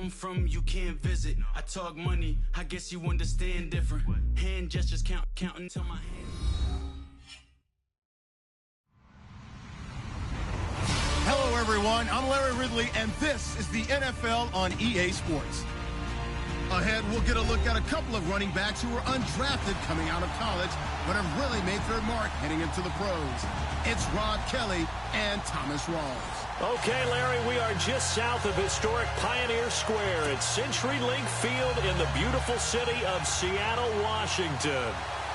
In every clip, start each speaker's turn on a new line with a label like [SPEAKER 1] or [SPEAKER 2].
[SPEAKER 1] I'm from, you can't visit. I talk money, I guess you understand different. Hand gestures counting till my hand.
[SPEAKER 2] Hello, everyone. I'm Larry Ridley, and this is the NFL on EA Sports. Ahead, we'll get a look at a couple of running backs who were undrafted coming out of college, but have really made their mark heading into the pros. It's Rod Kelly and Thomas Rawls.
[SPEAKER 3] Okay, Larry, we are just south of historic Pioneer Square at CenturyLink Field in the beautiful city of Seattle, Washington.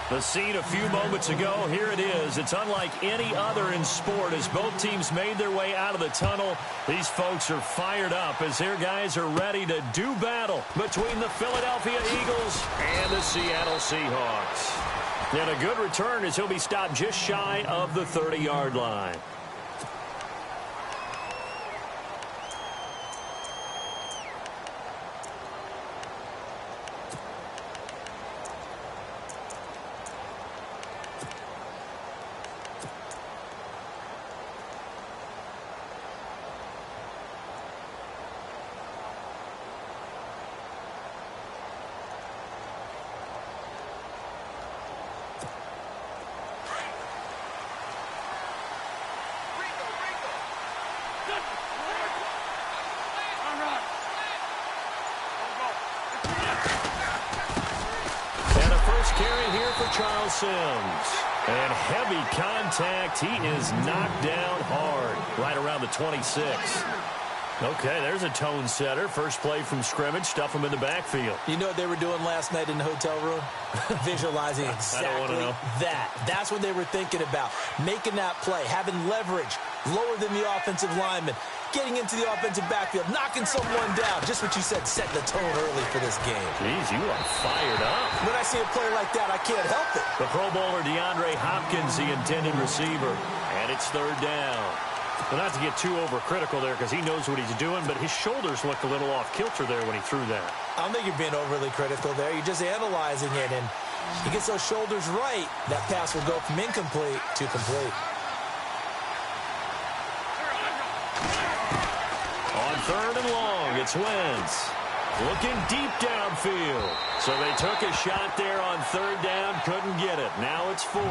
[SPEAKER 3] The scene a few moments ago, here it is. It's unlike any other in sport as both teams made their way out of the tunnel. These folks are fired up as their guys are ready to do battle between the Philadelphia Eagles and the Seattle Seahawks. And a good return as he'll be stopped just shy of the 30-yard line. Carry here for Charles Sims. And heavy contact. He is knocked down hard. Right around the 26. Okay, there's a tone setter. First play from scrimmage. Stuff him in the backfield.
[SPEAKER 4] You know what they were doing last night in the hotel room? Visualizing exactly that. That's what they were thinking about. Making that play. Having leverage. Lower than the offensive lineman. Getting into the offensive backfield, knocking someone down. Just what you said, setting the tone early for this game.
[SPEAKER 3] Jeez, you are fired up.
[SPEAKER 4] When I see a play like that, I can't help it.
[SPEAKER 3] The Pro Bowler DeAndre Hopkins, the intended receiver. And it's third down. Well, not to get too overcritical there because he knows what he's doing, but his shoulders looked a little off kilter there when he threw that.
[SPEAKER 4] I don't think you're being overly critical there. You're just analyzing it, and he gets those shoulders right. That pass will go from incomplete to complete.
[SPEAKER 3] Third and long, it's Wentz. Looking deep downfield. So they took a shot there on third down, couldn't get it. Now it's fourth.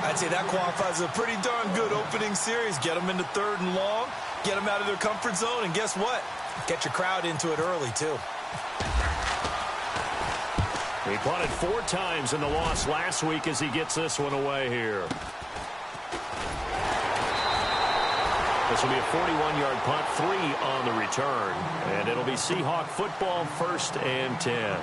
[SPEAKER 4] I'd say that qualifies a pretty darn good opening series. Get them into third and long, get them out of their comfort zone, and guess what? Get your crowd into it early, too.
[SPEAKER 3] He punted 4 times in the loss last week as he gets this one away here. This will be a 41-yard punt, 3 on the return. And it'll be Seahawk football, 1st and 10.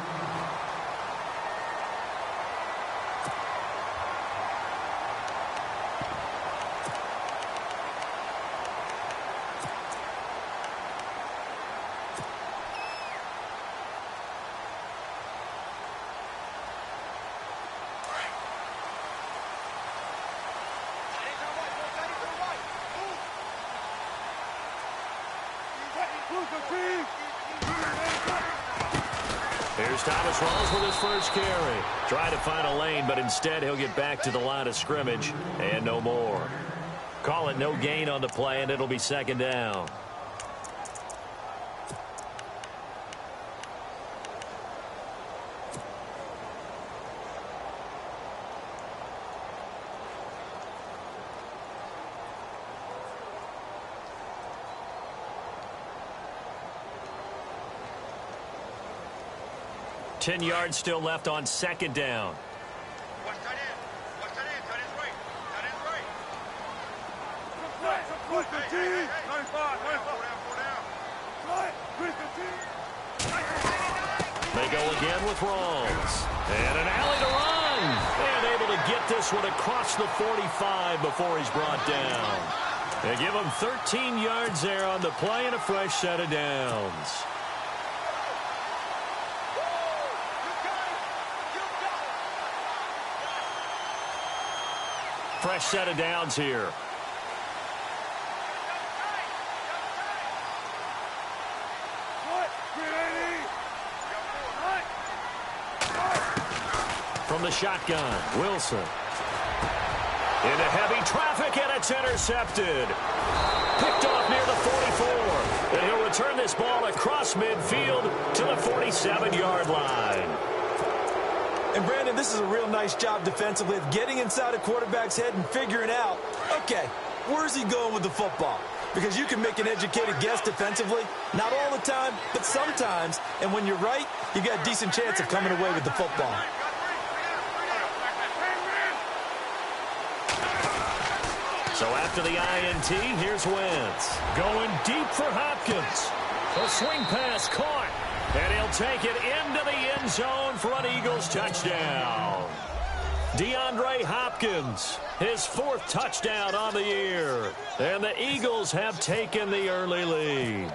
[SPEAKER 3] Here's Thomas Rawls with his first carry. Try to find a lane, but instead he'll get back to the line of scrimmage and no more. Call it no gain on the play, and it'll be second down. Ten yards still left on second down. They go again with Rawls. And an alley to run. And able to get this one across the 45 before he's brought down. They give him 13 yards there on the play and a fresh set of downs. Fresh set of downs here. From the shotgun, Wilson. Into heavy traffic, and it's intercepted. Picked off near the 44. And he'll return this ball across midfield to the 47-yard line.
[SPEAKER 4] And, Brandon, this is a real nice job defensively of getting inside a quarterback's head and figuring out, okay, where's he going with the football? Because you can make an educated guess defensively. Not all the time, but sometimes. And when you're right, you got a decent chance of coming away with the football.
[SPEAKER 3] So after the INT, here's Wentz. Going deep for Hopkins. A swing pass caught. And he'll take it into the end zone for an Eagles touchdown. DeAndre Hopkins, his 4th touchdown on the year. And the Eagles have taken the early lead.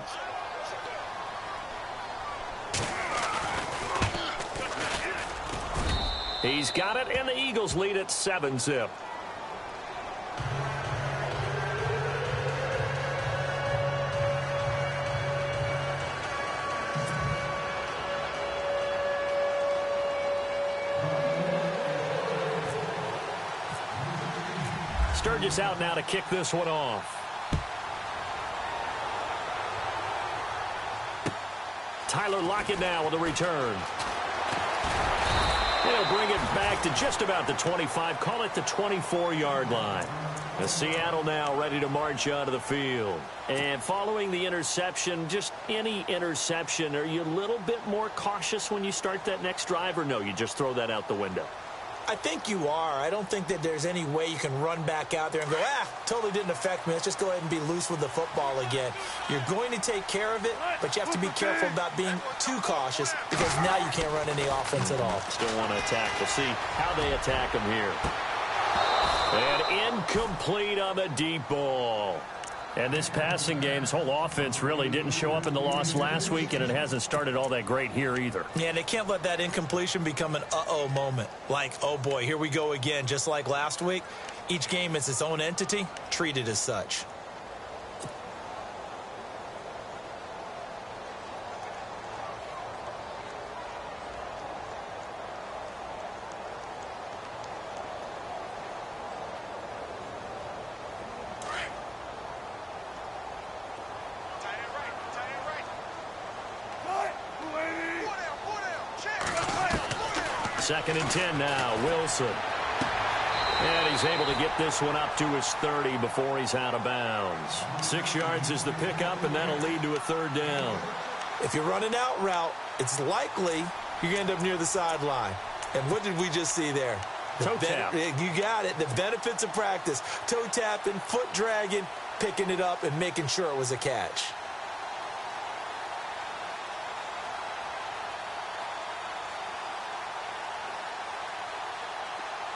[SPEAKER 3] He's got it, and the Eagles lead at 7-zip. Sturgis out now to kick this one off. Tyler Lockett now with a return. He'll bring it back to just about the 25, call it the 24-yard line. The Seattle now ready to march onto the field. And following the interception, just any interception, are you a little bit more cautious when you start that next drive, or no, you just throw that out the window?
[SPEAKER 4] I think you are. I don't think that there's any way you can run back out there and go, totally didn't affect me. Let's just go ahead and be loose with the football again. You're going to take care of it, but you have to be careful about being too cautious because now you can't run any offense at all.
[SPEAKER 3] Still want to attack. We'll see how they attack him here. And incomplete on the deep ball. And this passing game's whole offense really didn't show up in the loss last week, and it hasn't started all that great here either.
[SPEAKER 4] Yeah, and they can't let that incompletion become an uh-oh moment. Like, oh boy, here we go again, just like last week. Each game is its own entity, treated as such.
[SPEAKER 3] Second and 10 now, Wilson. And he's able to get this one up to his 30 before he's out of bounds. 6 yards is the pickup, and that'll lead to a 3rd down.
[SPEAKER 4] If you're running out route, it's likely you're going to end up near the sideline. And what did we just see there?
[SPEAKER 3] Toe tap.
[SPEAKER 4] You got it. The benefits of practice. Toe tapping, foot dragging, picking it up, and making sure it was a catch.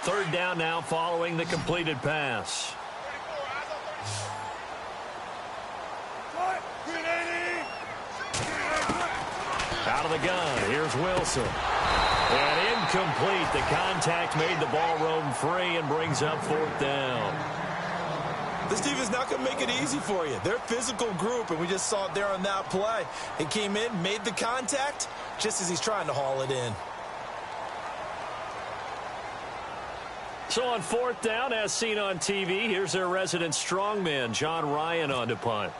[SPEAKER 3] Third down now following the completed pass. Out of the gun, here's Wilson. And incomplete. The contact made the ball roam free and brings up 4th down.
[SPEAKER 4] This team is not going to make it easy for you. They're a physical group, and we just saw it there on that play. He came in, made the contact, just as he's trying to haul it in.
[SPEAKER 3] So on 4th down, as seen on TV, here's their resident strongman, John Ryan, on to punt.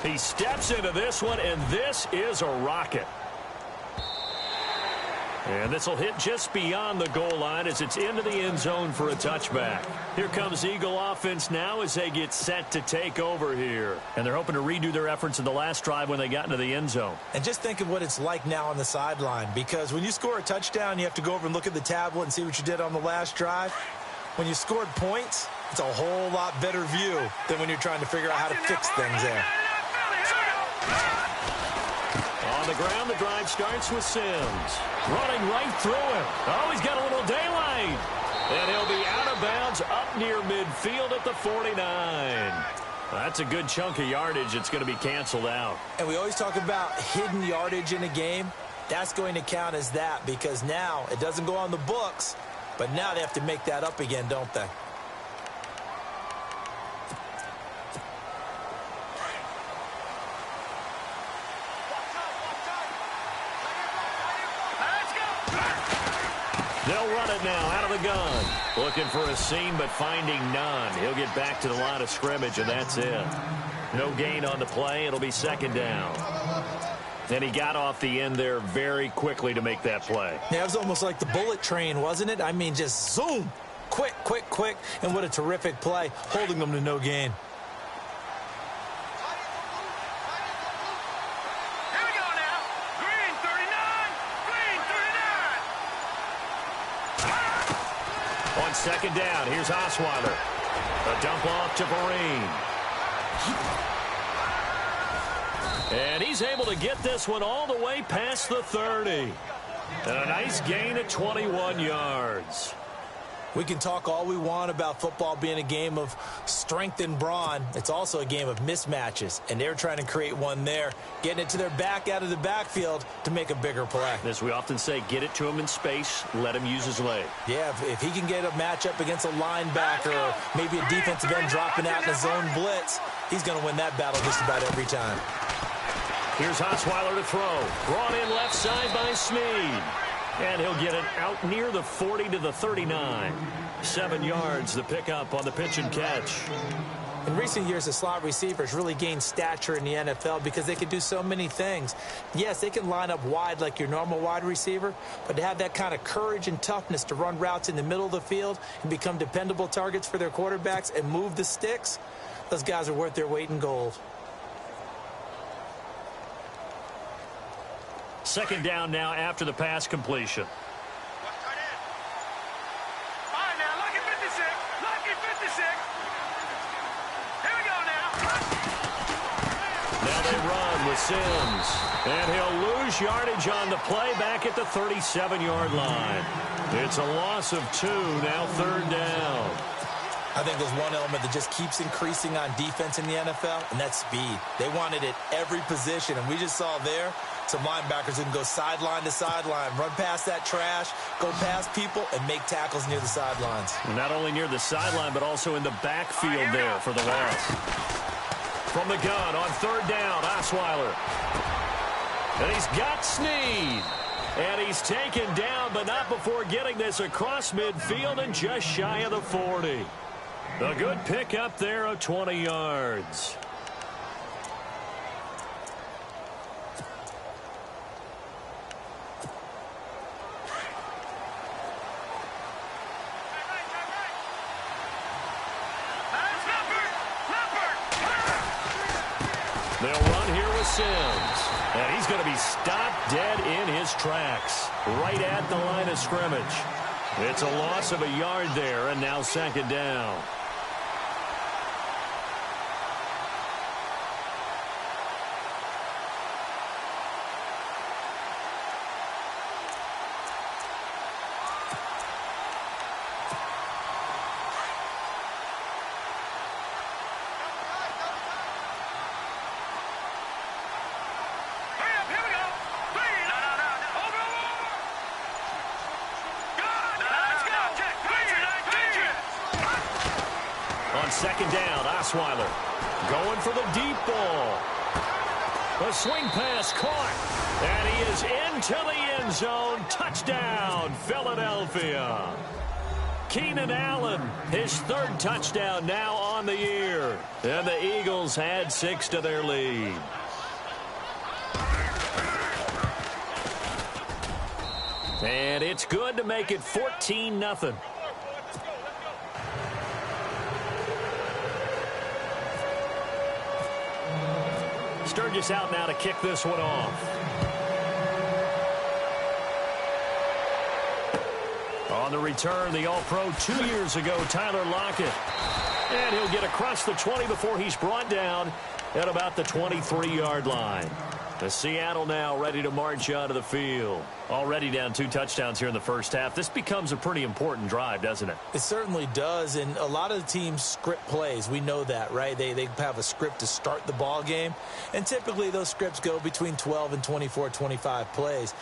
[SPEAKER 3] He steps into this one, and this is a rocket. And this will hit just beyond the goal line as it's into the end zone for a touchback. Here comes Eagle offense now as they get set to take over here. And they're hoping to redo their efforts in the last drive when they got into the end zone.
[SPEAKER 4] And just think of what it's like now on the sideline, because when you score a touchdown, you have to go over and look at the tablet and see what you did on the last drive. When you scored points, it's a whole lot better view than when you're trying to figure out how to fix things there.
[SPEAKER 3] On the ground, the drive starts with Sims. Running right through him. Oh, he's got a little daylight. And he'll be out of bounds up near midfield at the 49. That's a good chunk of yardage. It's going to be canceled out.
[SPEAKER 4] And we always talk about hidden yardage in a game. That's going to count as that because now it doesn't go on the books, but now they have to make that up again, don't they?
[SPEAKER 3] They'll run it now out of the gun. Looking for a seam, but finding none. He'll get back to the line of scrimmage, and that's it. No gain on the play. It'll be second down. And he got off the end there very quickly to make that play.
[SPEAKER 4] Yeah, it was almost like the bullet train, wasn't it? I mean, just zoom. Quick, quick, quick. And what a terrific play, holding them to no gain.
[SPEAKER 5] Here we go now. Green 39. Green 39.
[SPEAKER 3] On second down, here's Osweiler. A dump off to Vereen. And he's able to get this one all the way past the 30. And a nice gain of 21 yards.
[SPEAKER 4] We can talk all we want about football being a game of strength and brawn. It's also a game of mismatches, and they're trying to create one there, getting it to their back out of the backfield to make a bigger play.
[SPEAKER 3] As we often say, get it to him in space, let him use his leg.
[SPEAKER 4] Yeah, if he can get a matchup against a linebacker or maybe a defensive end dropping out in a zone blitz, he's going to win that battle just about every time.
[SPEAKER 3] Here's Osweiler to throw. Brought in left side by Snead. And he'll get it out near the 40 to the 39. 7 yards, the pickup on the pitch and catch.
[SPEAKER 4] In recent years, the slot receivers really gained stature in the NFL because they can do so many things. Yes, they can line up wide like your normal wide receiver, but to have that kind of courage and toughness to run routes in the middle of the field and become dependable targets for their quarterbacks and move the sticks, those guys are worth their weight in gold.
[SPEAKER 3] Second down now after the pass completion.
[SPEAKER 5] Fine now, lucky 56. Lucky 56. Here we go now.
[SPEAKER 3] Now they run with Sims. And he'll lose yardage on the play back at the 37-yard line. It's a loss of 2, now third down.
[SPEAKER 4] I think there's one element that just keeps increasing on defense in the NFL, and that's speed. They want it at every position, and we just saw there some linebackers who can go sideline to sideline, run past that trash, go past people, and make tackles near the sidelines.
[SPEAKER 3] Not only near the sideline, but also in the backfield there for the loss. From the gun on third down, Osweiler. And he's got Snead. And he's taken down, but not before getting this across midfield and just shy of the 40. A good pickup there of 20 yards. They'll run here with Sims. And he's going to be stopped dead in his tracks, right at the line of scrimmage. It's a loss of a yard there, and now second down. Second down, Osweiler going for the deep ball. A swing pass caught, and he is into the end zone. Touchdown, Philadelphia. Keenan Allen, his third touchdown now on the year. And the Eagles add 6 to their lead. And it's good to make it 14-0. Sturgis out now to kick this one off. On the return, the All-Pro 2 years ago, Tyler Lockett. And he'll get across the 20 before he's brought down at about the 23-yard line. The Seattle now ready to march out of the field. Already down 2 touchdowns here in the first half. This becomes a pretty important drive, doesn't it?
[SPEAKER 4] It certainly does, and a lot of the teams script plays. We know that, right? They have a script to start the ball game, and typically those scripts go between 12 and 24, 25 plays.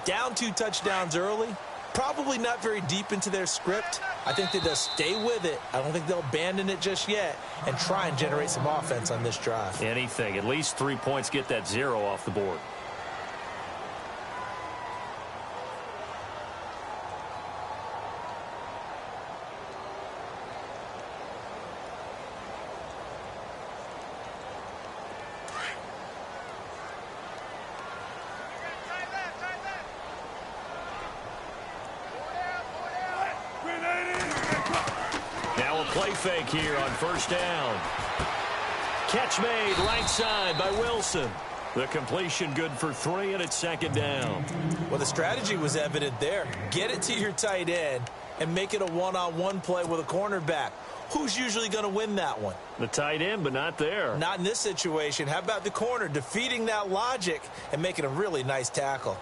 [SPEAKER 4] Down 2 touchdowns early, probably not very deep into their script. I think that they'll stay with it. I don't think they'll abandon it just yet and try and generate some offense on this drive.
[SPEAKER 3] Anything. At least 3 points, get that 0 off the board. play fake here on first down. Catch made right side by Wilson. The completion good for 3, and it's second down.
[SPEAKER 4] Well, the strategy was evident there. Get it to your tight end and make it a one-on-one play with a cornerback. Who's usually going to win that one?
[SPEAKER 3] The tight end, but not there.
[SPEAKER 4] Not in this situation. How about the corner defeating that logic and making a really nice tackle?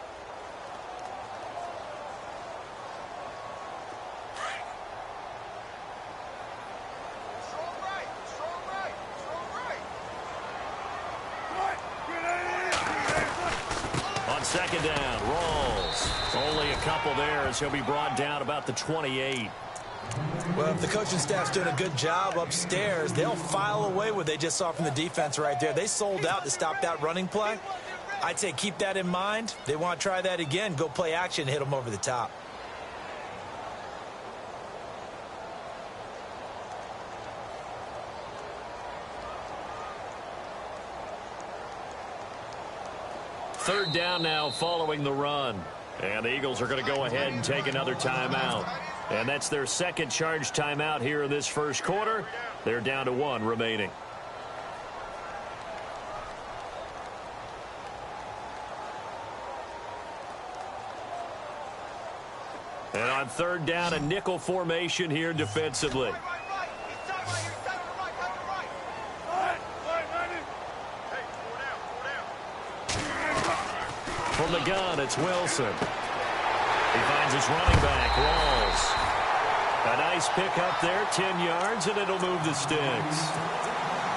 [SPEAKER 3] Second down, Rawls. Only a couple there as he'll be brought down about the 28.
[SPEAKER 4] Well, if the coaching staff's doing a good job upstairs, they'll file away what they just saw from the defense right there. They sold out to stop that running play. I'd say keep that in mind. They want to try that again. Go play action, hit them over the top.
[SPEAKER 3] Third down now following the run. And the Eagles are going to go ahead and take another timeout. And that's their second charge timeout here in this first quarter. They're down to 1 remaining. And on third down, a nickel formation here defensively. From the gun, it's Wilson. He finds his running back, Rawls. A nice pick up there, 10 yards, and it'll move the sticks.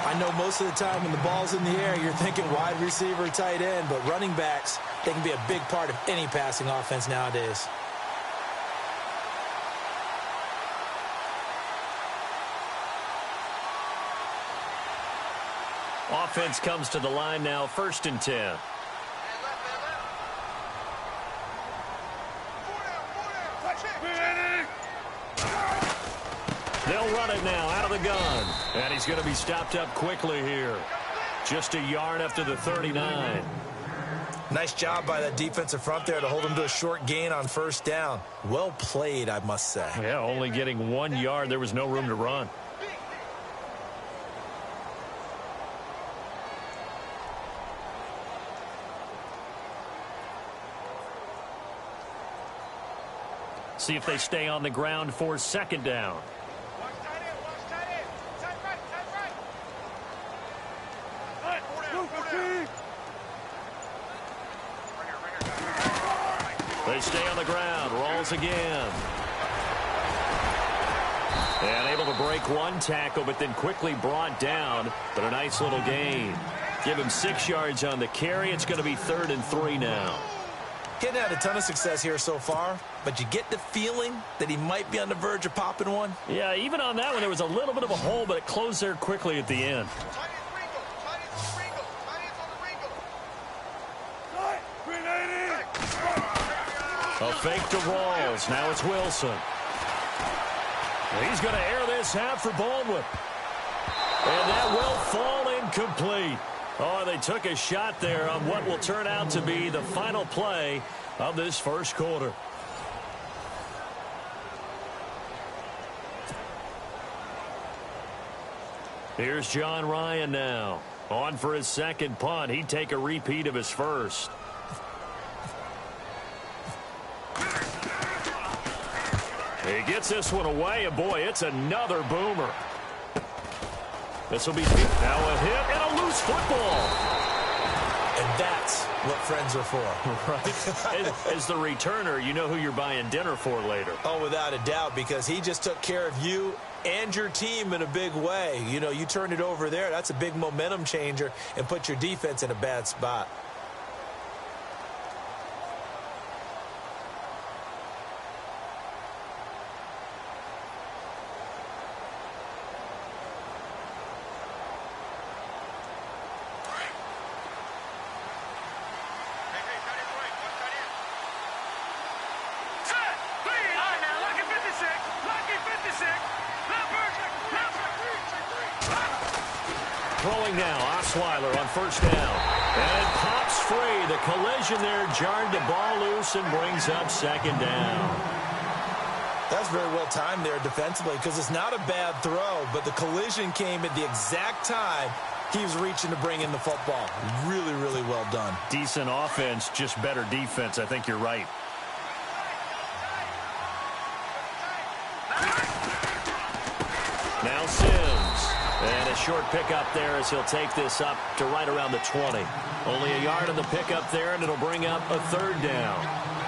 [SPEAKER 4] I know most of the time when the ball's in the air, you're thinking wide receiver, tight end, but running backs, they can be a big part of any passing offense nowadays.
[SPEAKER 3] Offense comes to the line now, 1st and 10. They'll run it now out of the gun. And he's going to be stopped up quickly here. Just a yard after the 39.
[SPEAKER 4] Nice job by that defensive front there to hold him to a short gain on first down. Well played, I must say.
[SPEAKER 3] Yeah, only getting 1 yard. There was no room to run. See if they stay on the ground for second down. They stay on the ground. Rolls again. And able to break one tackle, but then quickly brought down. But a nice little gain. Give him 6 yards on the carry. It's going to be 3rd and 3 now.
[SPEAKER 4] Getting had a ton of success here so far, but you get the feeling that he might be on the verge of popping one.
[SPEAKER 3] Yeah, even on that one, there was a little bit of a hole, but it closed there quickly at the end. A fake to Rawls. Now it's Wilson. He's going to air this out for Baldwin. And that will fall incomplete. Oh, they took a shot there on what will turn out to be the final play of this first quarter. Here's John Ryan now. On for his second punt. He'd take a repeat of his first. He gets this one away, and boy, it's another boomer. This will be now a hit and a loose football.
[SPEAKER 4] And that's what friends are for.
[SPEAKER 3] Right. As the returner, you know who you're buying dinner for later.
[SPEAKER 4] Oh, without a doubt, because he just took care of you and your team in a big way. You know, you turned it over there. That's a big momentum changer and put your defense in a bad spot.
[SPEAKER 3] Throwing now, Osweiler on first down. And it pops free. The collision there jarred the ball loose and brings up second down.
[SPEAKER 4] That's very well timed there defensively because it's not a bad throw, but the collision came at the exact time he was reaching to bring in the football. Really, really well done.
[SPEAKER 3] Decent offense, just better defense. I think you're right. Now Sims. And a short pickup there as he'll take this up to right around the 20. Only a yard on the pickup there, and it'll bring up a third down.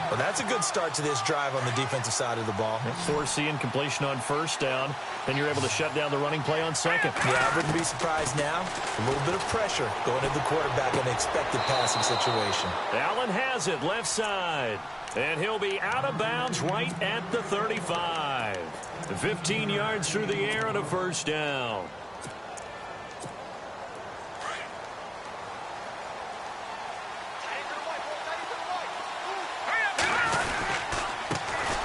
[SPEAKER 4] Well, that's a good start to this drive on the defensive side of the ball.
[SPEAKER 3] Forcing completion on first down, and you're able to shut down the running play on second.
[SPEAKER 4] Yeah, I wouldn't be surprised now. A little bit of pressure going at the quarterback in an expected passing situation.
[SPEAKER 3] Allen has it left side, and he'll be out of bounds right at the 35. 15 yards through the air on a first down.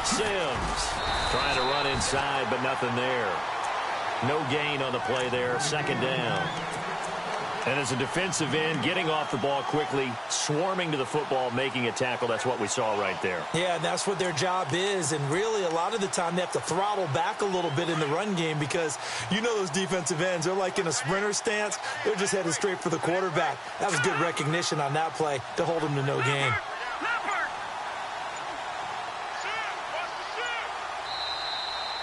[SPEAKER 3] Sims trying to run inside, but nothing there. No gain on the play there. Second down. And as a defensive end, getting off the ball quickly, swarming to the football, making a tackle, that's what we saw right there.
[SPEAKER 4] Yeah, and that's what their job is. And really, a lot of the time, they have to throttle back a little bit in the run game because you know those defensive ends, they're like in a sprinter stance. They're just headed straight for the quarterback. That was good recognition on that play to hold him to no gain.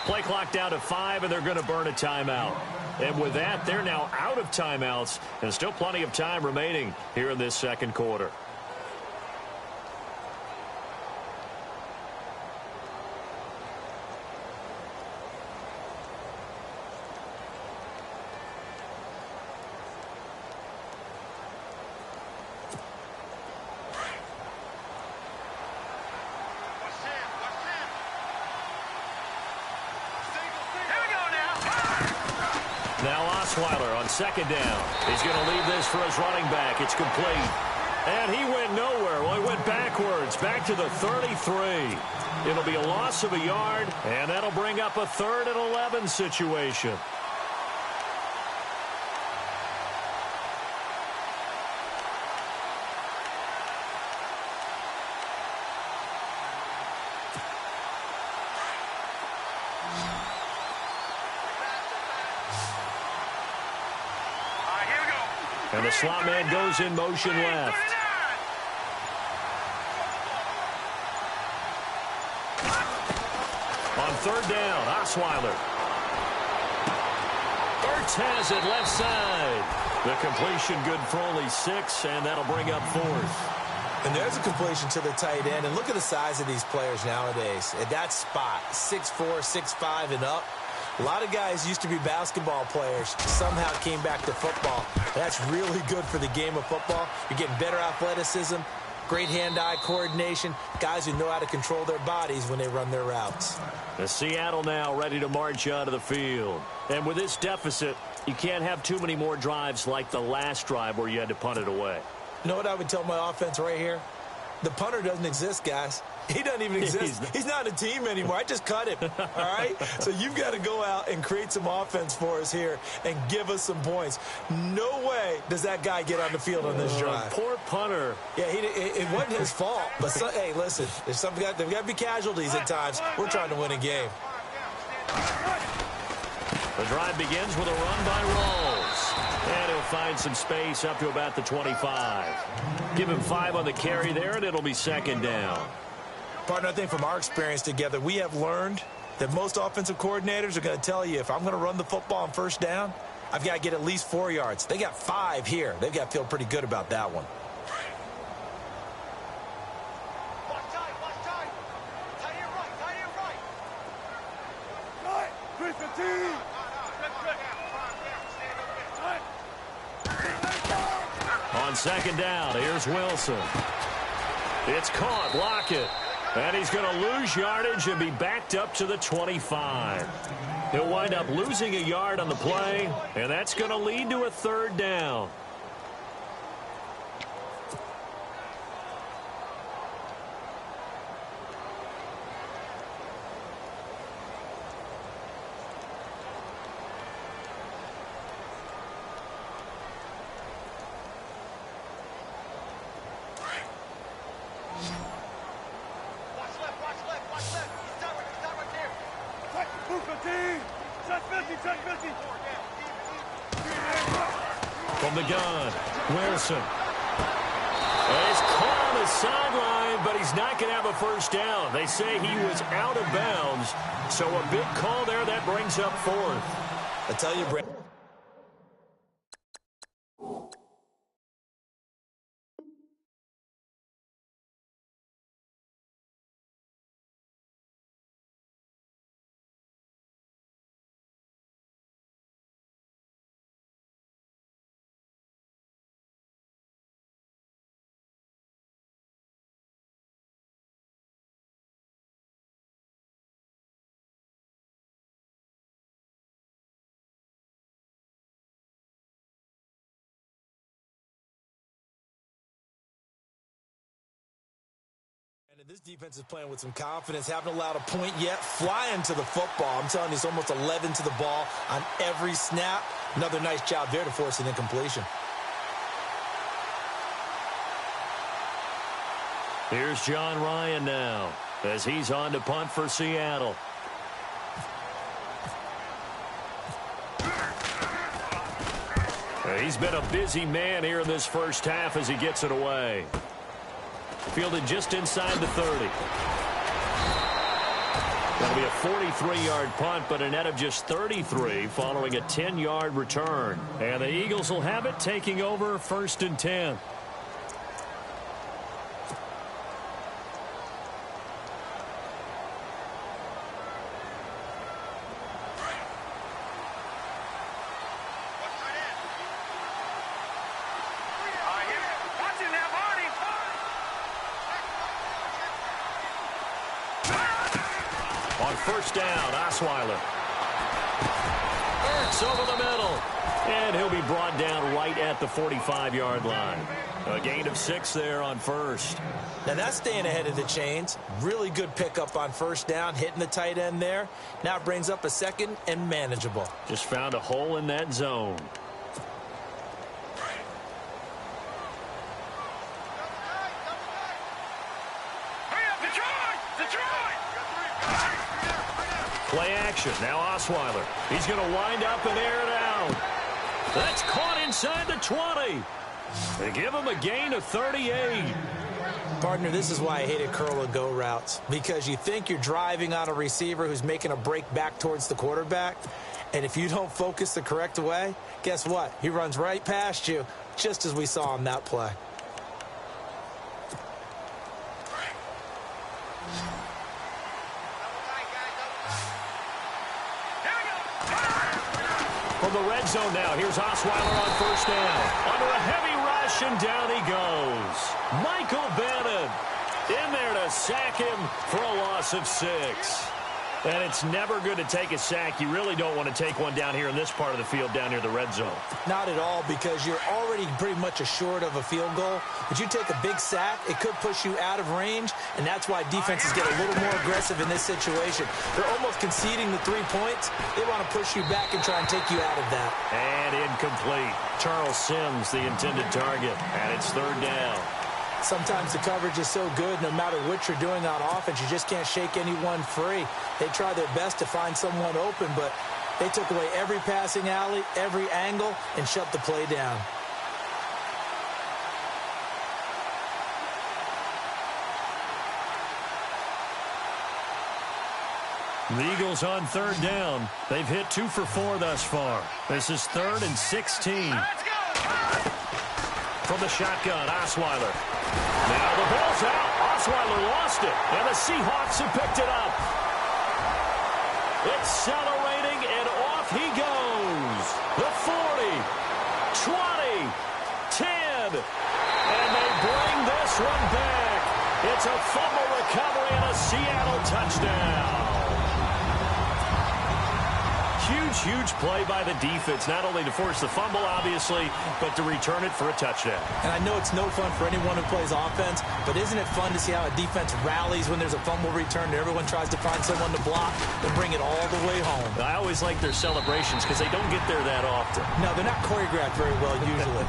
[SPEAKER 3] Play clock down to 5, and they're going to burn a timeout. And with that, they're now out of timeouts, and still plenty of time remaining here in this second quarter. Now Osweiler on second down. He's going to leave this for his running back. It's complete. And he went nowhere. Well, he went backwards, back to the 33. It'll be a loss of a yard, and that'll bring up a 3rd and 11 situation. And the slot man goes in motion left. On third down, Osweiler. Ertz has it left side. The completion good for only 6, and that'll bring up 4th.
[SPEAKER 4] And there's a completion to the tight end. And look at the size of these players nowadays. At that spot, 6'4", 6'5", and up. A lot of guys used to be basketball players, somehow came back to football. That's really good for the game of football. You're getting better athleticism, great hand-eye coordination, guys who know how to control their bodies when they run their routes.
[SPEAKER 3] The Seattle now ready to march onto the field. And with this deficit, you can't have too many more drives like the last drive where you had to punt it away.
[SPEAKER 4] You know what I would tell my offense right here? The punter doesn't exist, guys. He doesn't even exist. He's not a team anymore. I just cut him, all right? So you've got to go out and create some offense for us here and give us some points. No way does that guy get on the field on this drive.
[SPEAKER 3] Poor punter.
[SPEAKER 4] Yeah, it wasn't his fault. But, hey, listen, there's got to be casualties at times. We're trying to win a game.
[SPEAKER 3] The drive begins with a run by Rawls. And he'll find some space up to about the 25. Give him 5 on the carry there, and it'll be second down.
[SPEAKER 4] Partner, I think from our experience together, we have learned that most offensive coordinators are going to tell you if I'm going to run the football on first down, I've got to get at least 4 yards. They got 5 here. They've got to feel pretty good about that one.
[SPEAKER 5] Watch tight. Tight here right. Right. 315.
[SPEAKER 3] On second down, here's Wilson. It's caught, Lockett. And he's going to lose yardage and be backed up to the 25. He'll wind up losing a yard on the play, and that's going to lead to a third down. From the gun, Wilson. He's caught on the sideline, but he's not going to have a first down. They say he was out of bounds, so a big call there that brings up fourth.
[SPEAKER 4] I tell you, Brent. And this defense is playing with some confidence. Haven't allowed a point yet. Flying to the football. I'm telling you, it's almost 11 to the ball on every snap. Another nice job there to force an incompletion.
[SPEAKER 3] Here's John Ryan now as he's on to punt for Seattle. He's been a busy man here in this first half as he gets it away. Fielded just inside the 30. That'll be a 43-yard punt, but a net of just 33 following a 10-yard return. And the Eagles will have it, taking over 1st and 10. First down, Osweiler. Ertz over the middle. And he'll be brought down right at the 45-yard line. A gain of 6 there on first.
[SPEAKER 4] Now that's staying ahead of the chains. Really good pickup on first down, hitting the tight end there. Now it brings up a second and manageable.
[SPEAKER 3] Just found a hole in that zone. Play action. Now Osweiler. He's going to wind up and air it out. That's caught inside the 20. They give him a gain of 38.
[SPEAKER 4] Partner, this is why I hated curl and go routes. Because you think you're driving on a receiver who's making a break back towards the quarterback. And if you don't focus the correct way, guess what? He runs right past you, just as we saw on that play.
[SPEAKER 3] From the red zone now, here's Osweiler on first down. Under a heavy rush, and down he goes. Michael Bannon in there to sack him for a loss of 6. And it's never good to take a sack. You really don't want to take one down here in this part of the field, down near the red zone.
[SPEAKER 4] Not at all, because you're already pretty much assured of a field goal. But you take a big sack, it could push you out of range, and that's why defenses get a little more aggressive in this situation. They're almost conceding the 3 points. They want to push you back and try and take you out of that.
[SPEAKER 3] And incomplete. Charles Sims, the intended target, and it's 3rd down.
[SPEAKER 4] Sometimes the coverage is so good, no matter what you're doing on offense, you just can't shake anyone free. They try their best to find someone open, but they took away every passing alley, every angle, and shut the play down.
[SPEAKER 3] The Eagles on 3rd down. They've hit 2 for 4 thus far. This is 3rd and 16. From the shotgun, Osweiler. Now the ball's out. Osweiler lost it, and the Seahawks have picked it up. Accelerating, and off he goes. The 40, 20, 10, and they bring this one back. It's a fumble recovery and a Seattle touchdown. Huge play by the defense, not only to force the fumble, obviously, but to return it for a touchdown.
[SPEAKER 4] And I know it's no fun for anyone who plays offense, but isn't it fun to see how a defense rallies when there's a fumble return and everyone tries to find someone to block and bring it all the way home?
[SPEAKER 3] I always like their celebrations because they don't get there that often.
[SPEAKER 4] No, they're not choreographed very well usually.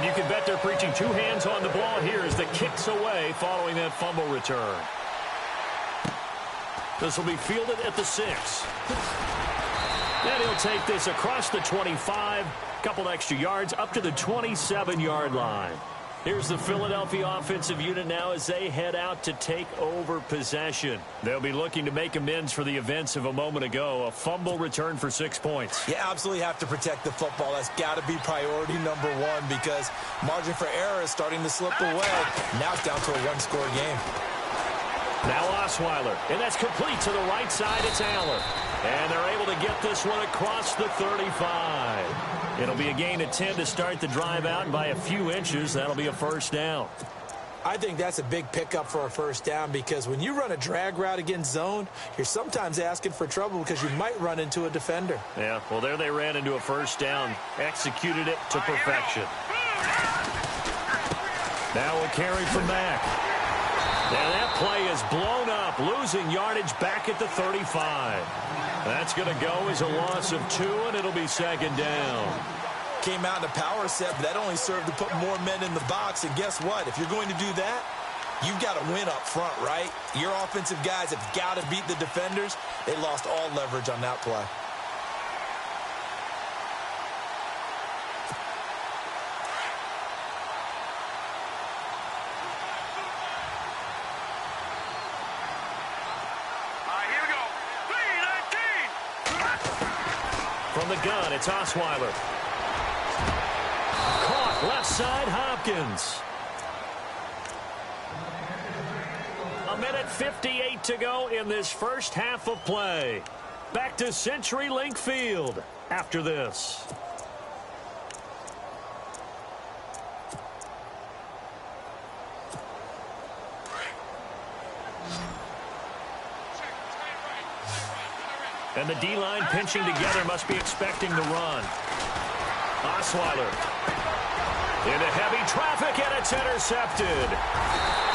[SPEAKER 3] And you can bet they're preaching two hands on the ball here as the kick's away following that fumble return. This will be fielded at the 6. And he'll take this across the 25, couple extra yards up to the 27-yard line. Here's the Philadelphia offensive unit now as they head out to take over possession. They'll be looking to make amends for the events of a moment ago. A fumble return for 6 points.
[SPEAKER 4] You absolutely have to protect the football. That's got to be priority number one because margin for error is starting to slip away. Now it's down to a one-score game.
[SPEAKER 3] Now Osweiler, and that's complete to the right side. It's Aller. And they're able to get this one across the 35. It'll be a gain of 10 to start the drive out, and by a few inches, that'll be a first down.
[SPEAKER 4] I think that's a big pickup for a first down because when you run a drag route against zone, you're sometimes asking for trouble because you might run into a defender.
[SPEAKER 3] Yeah, well, there they ran into a first down, executed it to perfection. Now we'll carry from Mack. And that play is blown up, losing yardage back at the 35. That's going to go as a loss of 2, and it'll be second down.
[SPEAKER 4] Came out in a power set, but that only served to put more men in the box. And guess what? If you're going to do that, you've got to win up front, right? Your offensive guys have got to beat the defenders. They lost all leverage on that play.
[SPEAKER 3] From the gun, it's Osweiler. Caught left side, Hopkins. A minute 58 to go in this first half of play. Back to CenturyLink Field after this. And the D-line pinching together must be expecting the run. Osweiler into heavy traffic, and it's intercepted.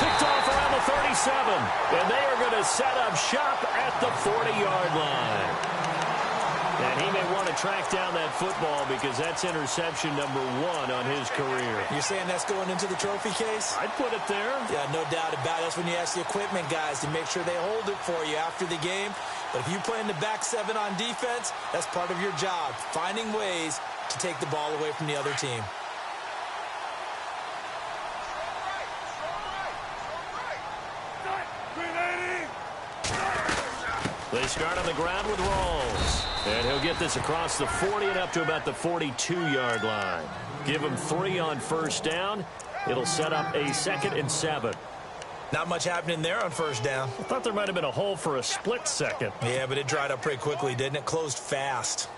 [SPEAKER 3] Picked off around the 37, and they are going to set up shop at the 40-yard line. And he may want to track down that football because that's interception number 1 on his career.
[SPEAKER 4] You're saying that's going into the trophy case?
[SPEAKER 3] I'd put it there.
[SPEAKER 4] Yeah, no doubt about it. That's when you ask the equipment guys to make sure they hold it for you after the game. But if you play in the back 7 on defense, that's part of your job, finding ways to take the ball away from the other team.
[SPEAKER 3] They start on the ground with Rawls. And he'll get this across the 40 and up to about the 42-yard line. Give him 3 on first down. It'll set up a 2nd and 7.
[SPEAKER 4] Not much happening there on first down.
[SPEAKER 3] I thought there might have been a hole for a split second.
[SPEAKER 4] Yeah, but it dried up pretty quickly, didn't it? Closed fast.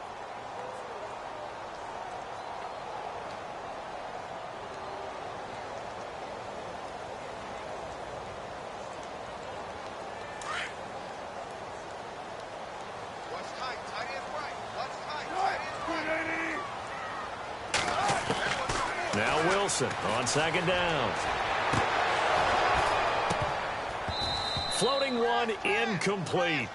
[SPEAKER 3] Now Wilson on second down. Floating one, incomplete.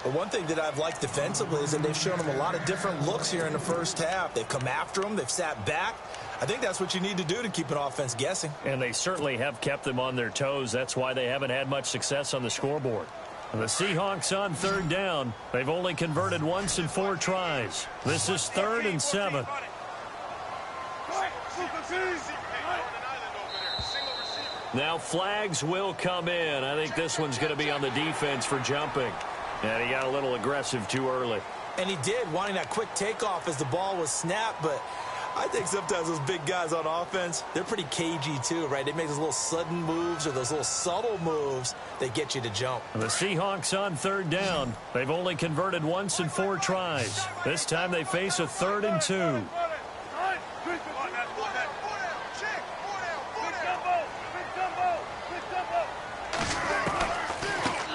[SPEAKER 4] But one thing that I've liked defensively is that they've shown them a lot of different looks here in the first half. They've come after them. They've sat back. I think that's what you need to do to keep an offense guessing.
[SPEAKER 3] And they certainly have kept them on their toes. That's why they haven't had much success on the scoreboard. And the Seahawks on third down. They've only converted once in 4 tries. This is 3rd and 7. Now flags will come in. I think this one's going to be on the defense for jumping. And he got a little aggressive too early.
[SPEAKER 4] And he did, wanting that quick takeoff as the ball was snapped. But I think sometimes those big guys on offense, they're pretty cagey too, right? They make those little sudden moves or those little subtle moves that get you to jump.
[SPEAKER 3] The Seahawks on third down. They've only converted once in 4 tries. This time they face a 3rd and 2.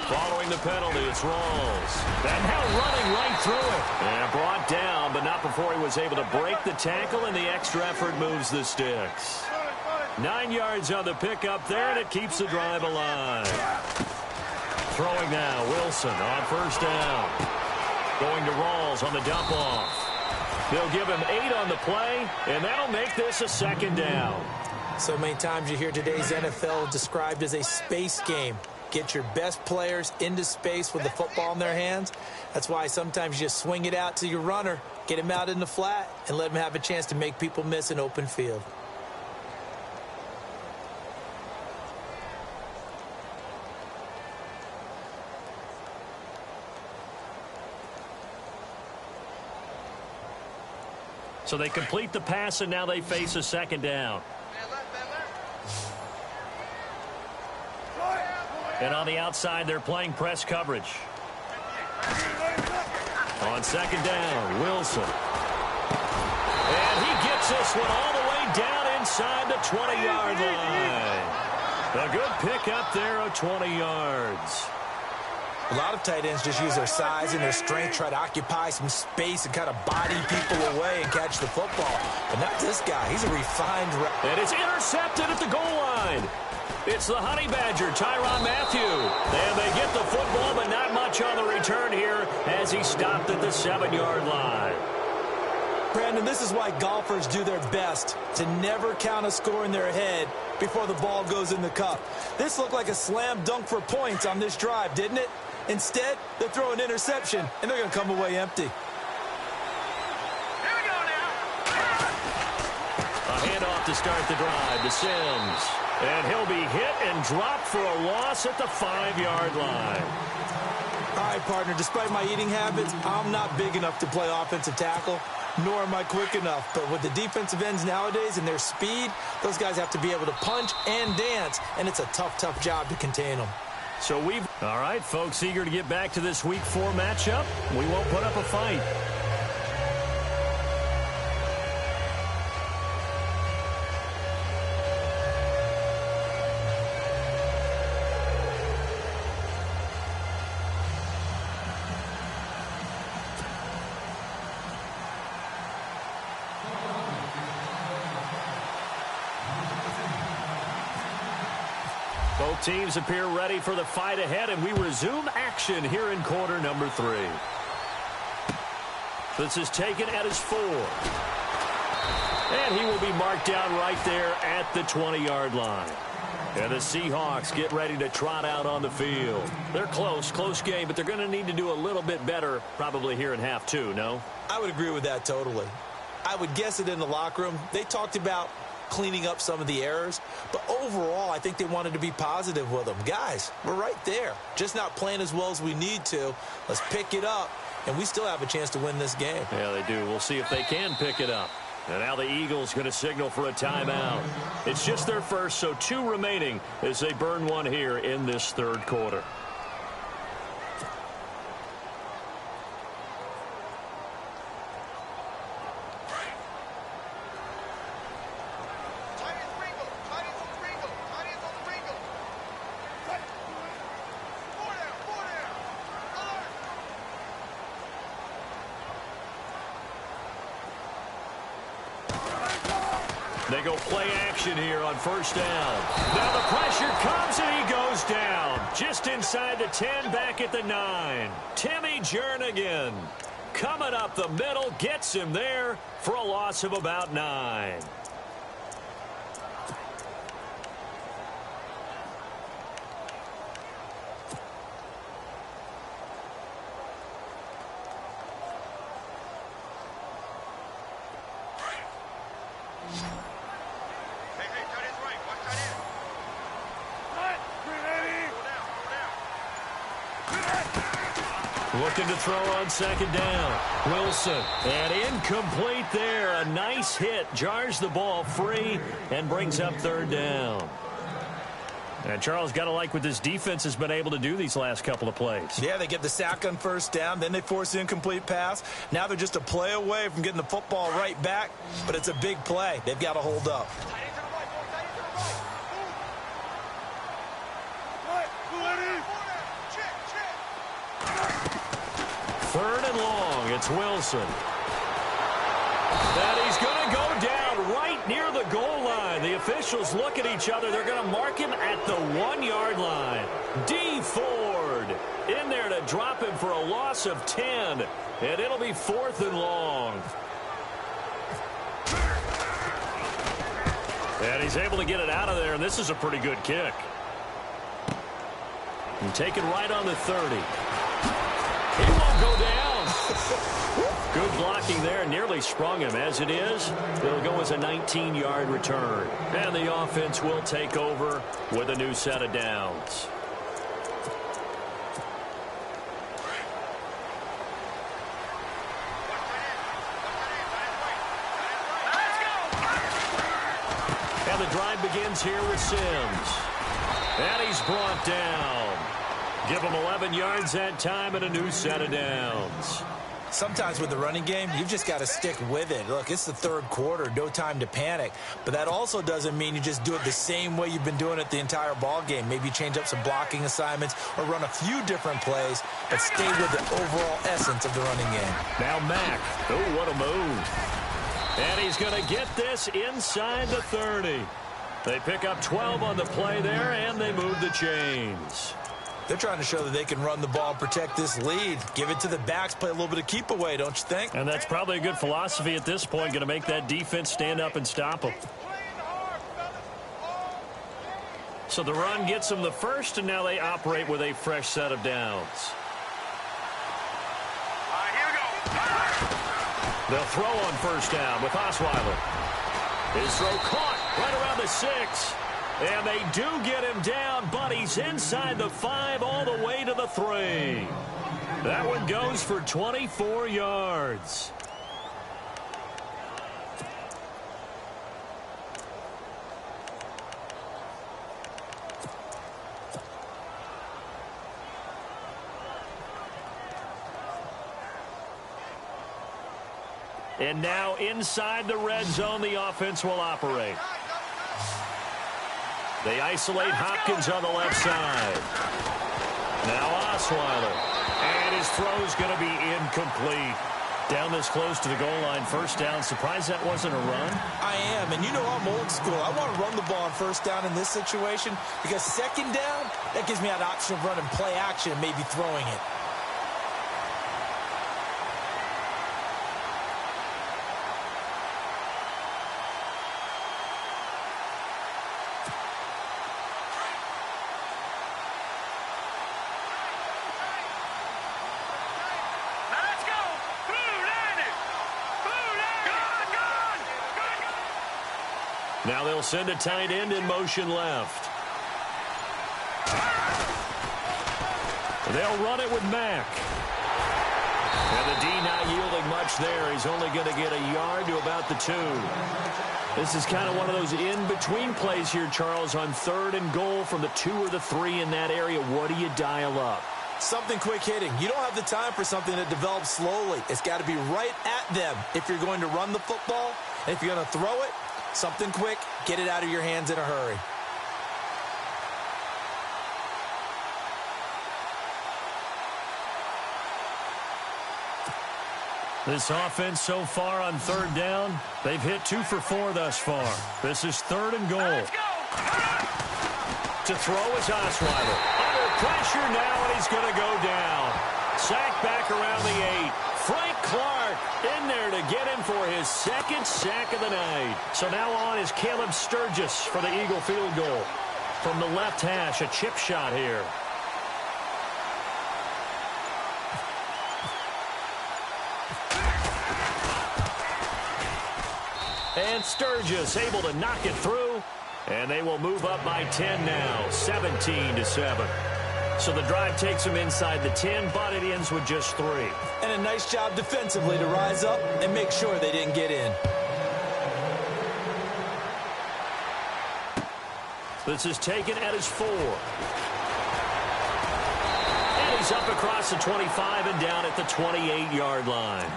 [SPEAKER 3] Following the penalty, it's Rawls. And now running right through it. And brought down, but not before he was able to break the tackle, and the extra effort moves the sticks. 9 yards on the pickup there, and it keeps the drive alive. Throwing now, Wilson on first down. Going to Rawls on the dump off. They'll give him 8 on the play, and that'll make this a second down.
[SPEAKER 4] So many times you hear today's NFL described as a space game. Get your best players into space with the football in their hands. That's why sometimes you just swing it out to your runner, get him out in the flat, and let him have a chance to make people miss an open field.
[SPEAKER 3] So they complete the pass, and now they face a second down. And on the outside, they're playing press coverage. On second down, Wilson. And he gets this one all the way down inside the 20-yard line. A good pickup there of 20 yards.
[SPEAKER 4] A lot of tight ends just use their size and their strength, try to occupy some space and kind of body people away and catch the football. But not this guy. He's a refined...
[SPEAKER 3] And it's intercepted at the goal line. It's the Honey Badger, Tyrann Mathieu. And they get the football, but not much on the return here as he stopped at the 7-yard line.
[SPEAKER 4] Brandon, this is why golfers do their best to never count a score in their head before the ball goes in the cup. This looked like a slam dunk for points on this drive, didn't it? Instead, they throw an interception, and they're going to come away empty.
[SPEAKER 5] Here we go now.
[SPEAKER 3] A handoff to start the drive to Sims. And he'll be hit and dropped for a loss at the 5-yard line.
[SPEAKER 4] All right, partner, despite my eating habits, I'm not big enough to play offensive tackle, nor am I quick enough. But with the defensive ends nowadays and their speed, those guys have to be able to punch and dance, and it's a tough, tough job to contain them.
[SPEAKER 3] So all right, folks, eager to get back to this Week 4 matchup. We won't put up a fight. Both teams appear ready for the fight ahead, and we resume action here in quarter number 3. This is taken at his 4. And he will be marked down right there at the 20-yard line. And the Seahawks get ready to trot out on the field. They're close game, but they're going to need to do a little bit better probably here in half 2, no?
[SPEAKER 4] I would agree with that totally. I would guess it in the locker room. They talked about cleaning up some of the errors, but overall I think they wanted to be positive with them. Guys, we're right there, just not playing as well as we need to. Let's pick it up, and we still have a chance to win this game.
[SPEAKER 3] Yeah, they do. We'll see if they can pick it up. And now the Eagles going to signal for a timeout. It's just their first, so 2 remaining as they burn one here in this third quarter. They go play action here on first down. Now the pressure comes and he goes down. Just inside the 10, back at the 9. Timmy Jernigan coming up the middle, gets him there for a loss of about 9. Looking to throw on second down. Wilson, and incomplete there. A nice hit, jars the ball free, and brings up third down. And Charles, got to like what this defense has been able to do these last couple of plays.
[SPEAKER 4] Yeah, they get the sack on first down, then they force the incomplete pass. Now they're just a play away from getting the football right back, but it's a big play. They've got to hold up.
[SPEAKER 3] Third and long, it's Wilson. And he's going to go down right near the goal line. The officials look at each other. They're going to mark him at the 1-yard line. D. Ford in there to drop him for a loss of 10. And it'll be 4th and long. And he's able to get it out of there, and this is a pretty good kick. And take it right on the 30. He won't go down. Good blocking there. Nearly sprung him. As it is, it'll go as a 19-yard return. And the offense will take over with a new set of downs. And the drive begins here with Sims. And he's brought down. Give him 11 yards that time and a new set of downs.
[SPEAKER 4] Sometimes with the running game, you've just got to stick with it. Look, it's the third quarter, no time to panic. But that also doesn't mean you just do it the same way you've been doing it the entire ball game. Maybe change up some blocking assignments or run a few different plays, but stay with the overall essence of the running game.
[SPEAKER 3] Now Mack. Oh, what a move. And he's going to get this inside the 30. They pick up 12 on the play there, and they move the chains.
[SPEAKER 4] They're trying to show that they can run the ball and protect this lead. Give it to the backs, play a little bit of keep away, don't you think?
[SPEAKER 3] And that's probably a good philosophy at this point, going to make that defense stand up and stop them. So the run gets them the first, and now they operate with a fresh set of downs.
[SPEAKER 5] Here we go.
[SPEAKER 3] They'll throw on first down with Osweiler. His throw caught right around the 6. And they do get him down, but he's inside the 5 all the way to the 3. That one goes for 24 yards. And now inside the red zone, the offense will operate. They isolate Hopkins on the left side. Now Osweiler. And his throw's going to be incomplete. Down this close to the goal line, first down. Surprised that wasn't a run?
[SPEAKER 4] I am, and you know I'm old school. I want to run the ball on first down in this situation because second down, that gives me an option of running play action and maybe throwing it.
[SPEAKER 3] Now they'll send a tight end in motion left. They'll run it with Mack. And the D not yielding much there. He's only going to get a yard to about the 2. This is kind of one of those in-between plays here, Charles, on 3rd and goal from the 2 or the 3 in that area. What do you dial up?
[SPEAKER 4] Something quick hitting. You don't have the time for something that develops slowly. It's got to be right at them if you're going to run the football. And if you're going to throw it, something quick, get it out of your hands in a hurry.
[SPEAKER 3] This offense so far on 3rd down, they've hit 2 for 4 thus far. This is 3rd and goal. To throw is Osweiler. Under pressure now, and he's going to go down. Sacked back around the 8. Frank Clark in there to get him for his 2nd sack of the night. So now on is Caleb Sturgis for the Eagle field goal. From the left hash, a chip shot here. And Sturgis able to knock it through. And they will move up by 10 now, 17-7. So the drive takes them inside the 10, but it ends with just 3.
[SPEAKER 4] And a nice job defensively to rise up and make sure they didn't get in.
[SPEAKER 3] This is taken at his 4. And he's up across the 25 and down at the 28-yard line.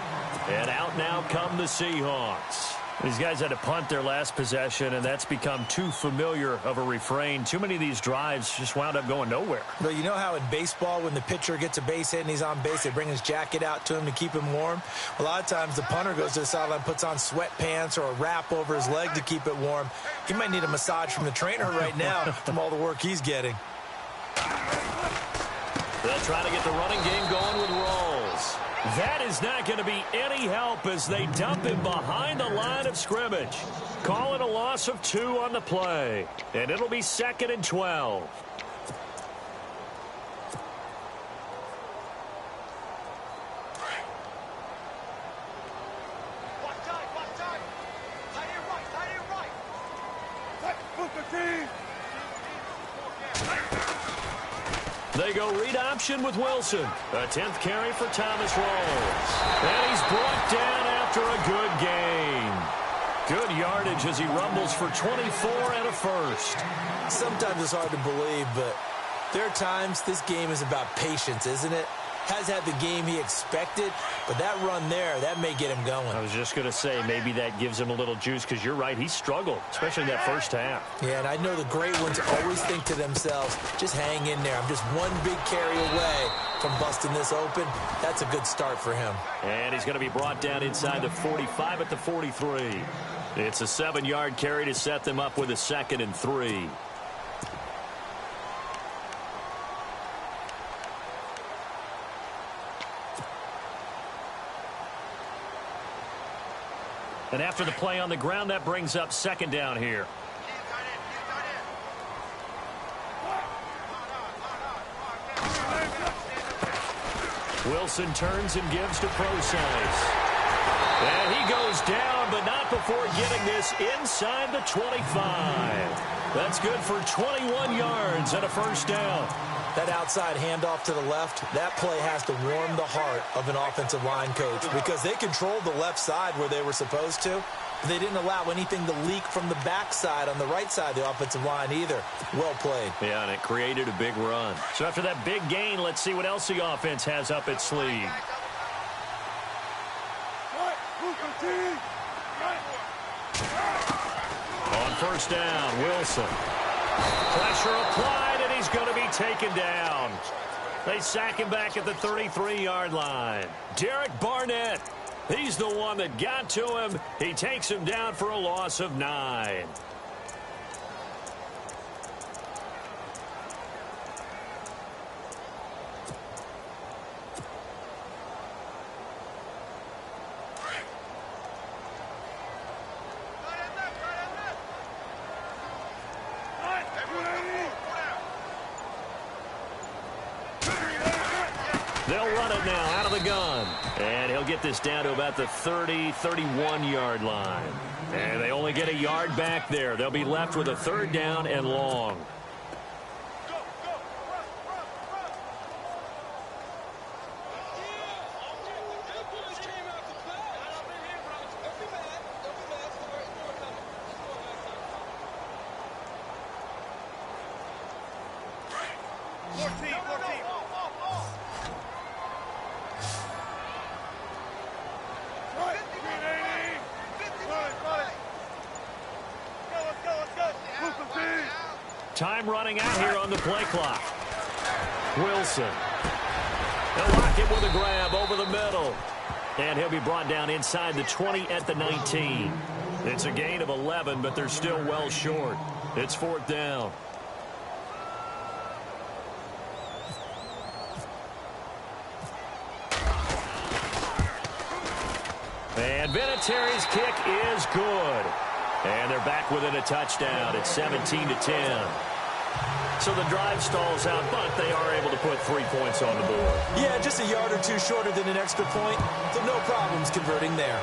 [SPEAKER 3] And out now come the Seahawks. These guys had to punt their last possession, and that's become too familiar of a refrain. Too many of these drives just wound up going nowhere.
[SPEAKER 4] Well, you know how in baseball, when the pitcher gets a base hit and he's on base, they bring his jacket out to him to keep him warm? A lot of times the punter goes to the sideline, puts on sweatpants or a wrap over his leg to keep it warm. He might need a massage from the trainer right now from all the work he's getting.
[SPEAKER 3] They'll try to get the running game going with Rawls. That is not going to be any help as they dump him behind the line of scrimmage. Call it a loss of 2 on the play. And it'll be 2nd and 12. They go read option with Wilson. A 10th carry for Thomas Rawls. And he's brought down after a good gain. Good yardage as he rumbles for 24 and a first.
[SPEAKER 4] Sometimes it's hard to believe, but there are times this game is about patience, isn't it? Has had the game he expected, but that run there, that may get him going.
[SPEAKER 3] I was just going to say, maybe that gives him a little juice because you're right, he struggled, especially in that first half.
[SPEAKER 4] Yeah, and I know the great ones always think to themselves, just hang in there. I'm just one big carry away from busting this open. That's a good start for him.
[SPEAKER 3] And he's going to be brought down inside the 45 at the 43. It's a 7-yard carry to set them up with a 2nd and 3. And after the play on the ground, that brings up 2nd down here. Wilson turns and gives to Procise. And he goes down, but not before getting this inside the 25. That's good for 21 yards and a first down.
[SPEAKER 4] That outside handoff to the left, that play has to warm the heart of an offensive line coach because they controlled the left side where they were supposed to. But they didn't allow anything to leak from the backside on the right side of the offensive line either. Well played.
[SPEAKER 3] Yeah, and it created a big run. So after that big gain, let's see what else the offense has up its sleeve. On first down, Wilson. Pressure applied, and he's going to be taken down. They sack him back at the 33-yard line. Derek Barnett, he's the one that got to him. He takes him down for a loss of 9. They'll run it now out of the gun. And he'll get this down to about the 30, 31-yard line. And they only get a yard back there. They'll be left with a 3rd down and long. Time running out here on the play clock. Wilson. They'll lock him with a grab over the middle. And he'll be brought down inside the 20 at the 19. It's a gain of 11, but they're still well short. It's 4th down. And Vinatieri's kick is good. And they're back within a touchdown. It's 17-10. So the drive stalls out, but they are able to put 3 points on the board.
[SPEAKER 4] Yeah, just a yard or two shorter than an extra point, so no problems converting there.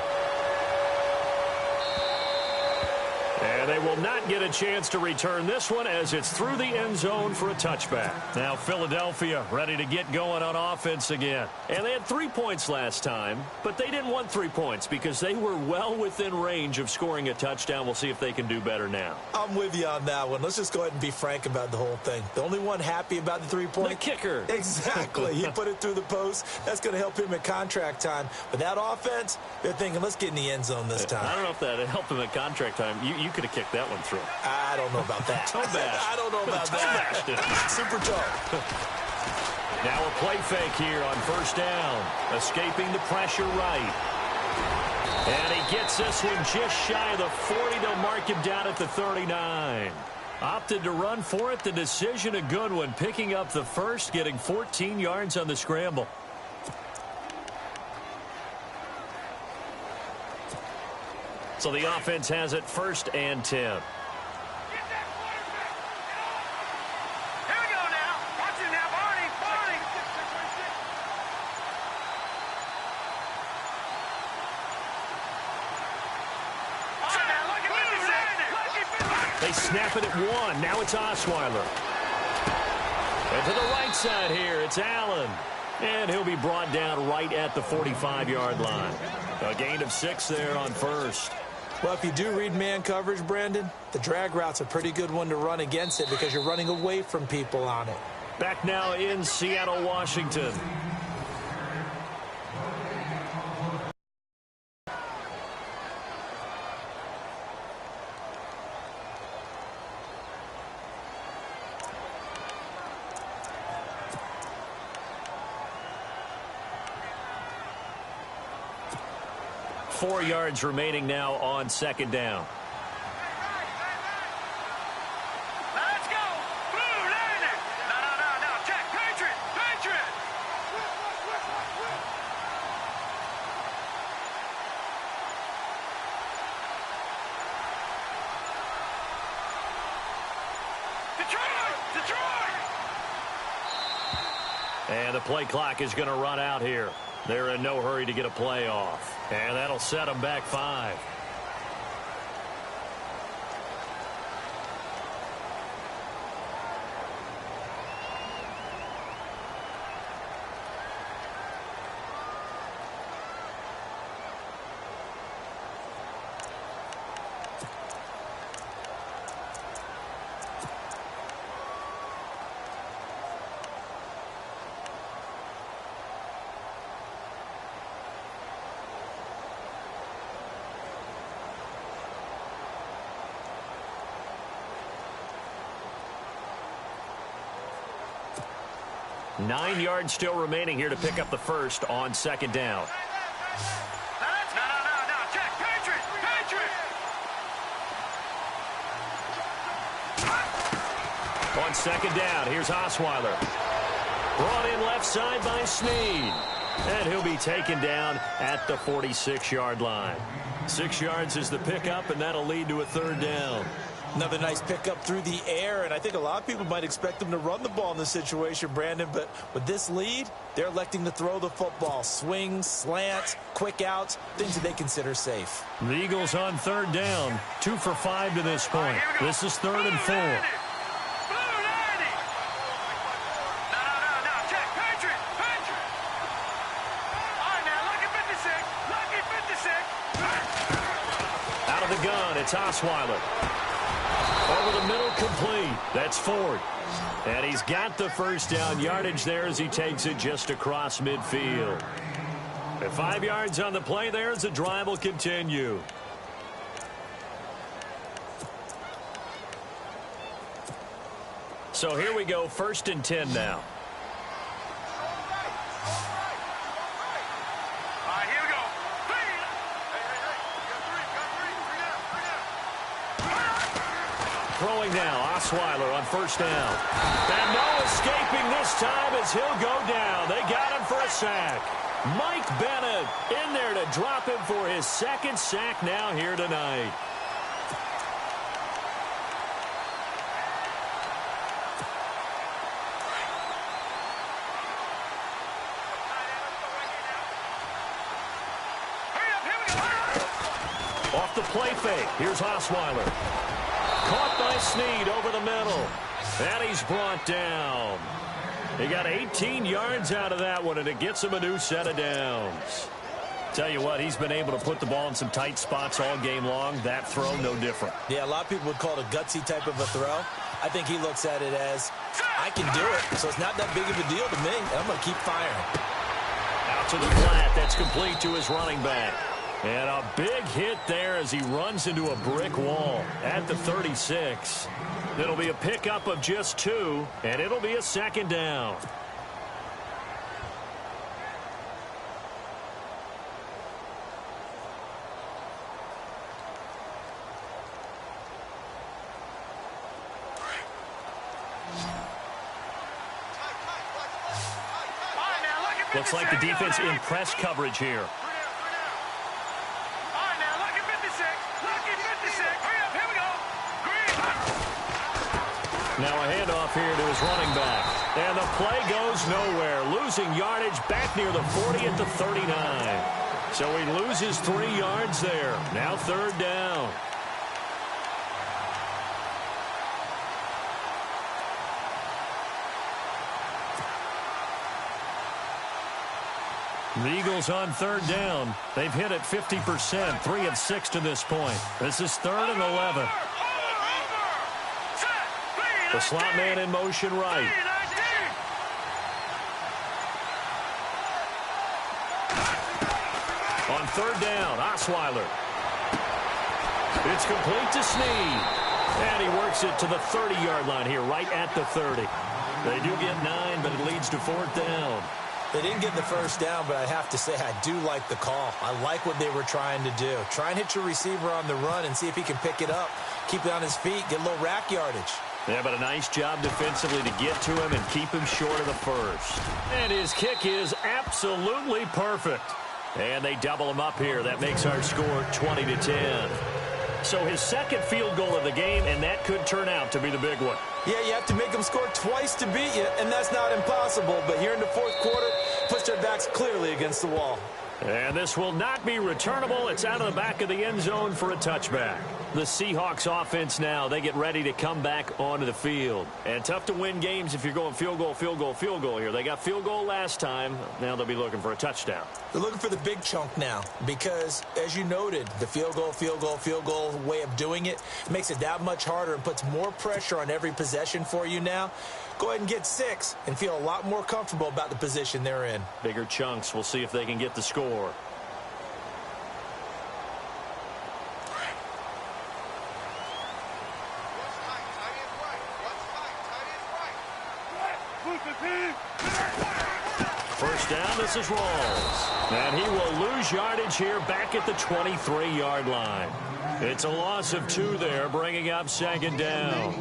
[SPEAKER 3] And they will not get a chance to return this one as it's through the end zone for a touchback. Now Philadelphia ready to get going on offense again. And they had 3 points last time, but they didn't want 3 points because they were well within range of scoring a touchdown. We'll see if they can do better now.
[SPEAKER 4] I'm with you on that one. Let's just go ahead and be frank about the whole thing. The only one happy about the 3-point.
[SPEAKER 3] The kicker.
[SPEAKER 4] Exactly. He put it through the post. That's going to help him at contract time. But that offense, they're thinking, let's get in the end zone this time.
[SPEAKER 3] I don't know if that helped him at contract time. You could have kicked that one through.
[SPEAKER 4] I don't know about that.
[SPEAKER 3] Toe bash.
[SPEAKER 4] I don't know about that. Super toe.
[SPEAKER 3] Now a play fake here on first down. Escaping the pressure right. And he gets this one just shy of the 40. They'll mark him down at the 39. Opted to run for it. The decision a good one. Picking up the first, getting 14 yards on the scramble. So the offense has it 1st and 10.
[SPEAKER 5] Here we go now. Watch it now, Barney. Barney. All right, now, lucky 56.
[SPEAKER 3] They snap it at 1. Now it's Osweiler. And to the right side here, it's Allen. And he'll be brought down right at the 45-yard line. A gain of 6 there on 1st.
[SPEAKER 4] Well, if you do read man coverage, Brandon, the drag route's a pretty good one to run against it because you're running away from people on it.
[SPEAKER 3] Back now in Seattle, Washington. Four yards remaining now on 2nd down.
[SPEAKER 5] Let's go. Blue landing. No. Check. Patriot. Detroit.
[SPEAKER 3] And the play clock is going to run out here. They're in no hurry to get a play off. And that'll set them back 5. Nine yards still remaining here to pick up the 1st on 2nd down.
[SPEAKER 5] No. Check. Patriot.
[SPEAKER 3] On 2nd down, here's Osweiler. Brought in left side by Snead. And he'll be taken down at the 46-yard line. 6 yards is the pickup, and that'll lead to a 3rd down.
[SPEAKER 4] Another nice pickup through the air, and I think a lot of people might expect them to run the ball in this situation, Brandon, but with this lead, they're electing to throw the football. Swings, slants, quick outs, things that they consider safe.
[SPEAKER 3] The Eagles on 3rd down, 2 for 5 to this point. This is 3rd and 4.
[SPEAKER 5] Blue landing. No. Check. Patriot. All right, now, lucky 56.
[SPEAKER 3] Out of the gun, it's Osweiler. Over the middle, complete. That's Ford. And he's got the 1st down yardage there as he takes it just across midfield. At 5 yards on the play there as the drive will continue. So here we go, 1st and 10 now. Throwing now, Osweiler on 1st down. And no escaping this time as he'll go down. They got him for a sack. Mike Bennett in there to drop him for his 2nd sack now here tonight. Off the play fake, here's Osweiler. Caught by Snead over the middle. And he's brought down. He got 18 yards out of that one, and it gets him a new set of downs. Tell you what, he's been able to put the ball in some tight spots all game long. That throw, no different.
[SPEAKER 4] Yeah, a lot of people would call it a gutsy type of a throw. I think he looks at it as, I can do it, so it's not that big of a deal to me. I'm going to keep firing.
[SPEAKER 3] Out to the flat. That's complete to his running back. And a big hit there as he runs into a brick wall at the 36. It'll be a pickup of just 2, and it'll be a 2nd down. Looks like the defense in press coverage here.
[SPEAKER 5] All right, now, look at 56.
[SPEAKER 3] Now a handoff here to his running back. And the play goes nowhere. Losing yardage back near the 40 at the 39. So he loses 3 yards there. Now 3rd down. The Eagles on 3rd down. They've hit it 50%, 3 of 6 to this point. This is 3rd and 11. The slot man in motion right. On 3rd down, Osweiler. It's complete to Snead. And he works it to the 30-yard line here, right at the 30. They do get 9, but it leads to 4th down.
[SPEAKER 4] They didn't get the first down, but I have to say I do like the call. I like what they were trying to do. Try and hit your receiver on the run and see if he can pick it up. Keep it on his feet, get a little rack yardage.
[SPEAKER 3] Yeah, but a nice job defensively to get to him and keep him short of the first. And his kick is absolutely perfect. And they double him up here. That makes our score 20-10. So his 2nd field goal of the game, and that could turn out to be the big one.
[SPEAKER 4] Yeah, you have to make them score twice to beat you, and that's not impossible. But here in the 4th quarter, push their backs clearly against the wall.
[SPEAKER 3] And this will not be returnable. It's out of the back of the end zone for a touchback. The Seahawks offense now, they get ready to come back onto the field. And tough to win games if you're going field goal, field goal, field goal here. They got field goal last time. Now they'll be looking for a touchdown.
[SPEAKER 4] They're looking for the big chunk now because, as you noted, the field goal way of doing it makes it that much harder and puts more pressure on every possession for you now. Go ahead and get 6 and feel a lot more comfortable about the position they're in.
[SPEAKER 3] Bigger chunks. We'll see if they can get the score. First down, this is Rawls. And he will lose yardage here back at the 23-yard line. It's a loss of 2 there, bringing up 2nd down.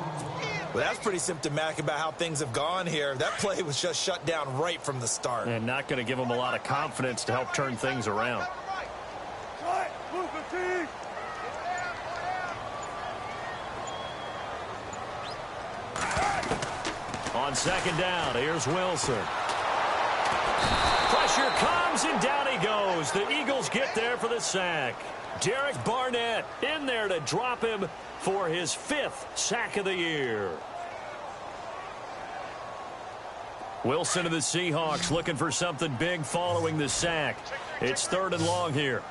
[SPEAKER 4] Well, that's pretty symptomatic about how things have gone here. That play was just shut down right from the start.
[SPEAKER 3] And not going to give him a lot of confidence to help turn things around. On 2nd down, here's Wilson. Pressure comes, and down he goes. The Eagles get there for the sack. Derek Barnett in there to drop him for his 5th sack of the year. Wilson of the Seahawks looking for something big following the sack. It's 3rd and long here.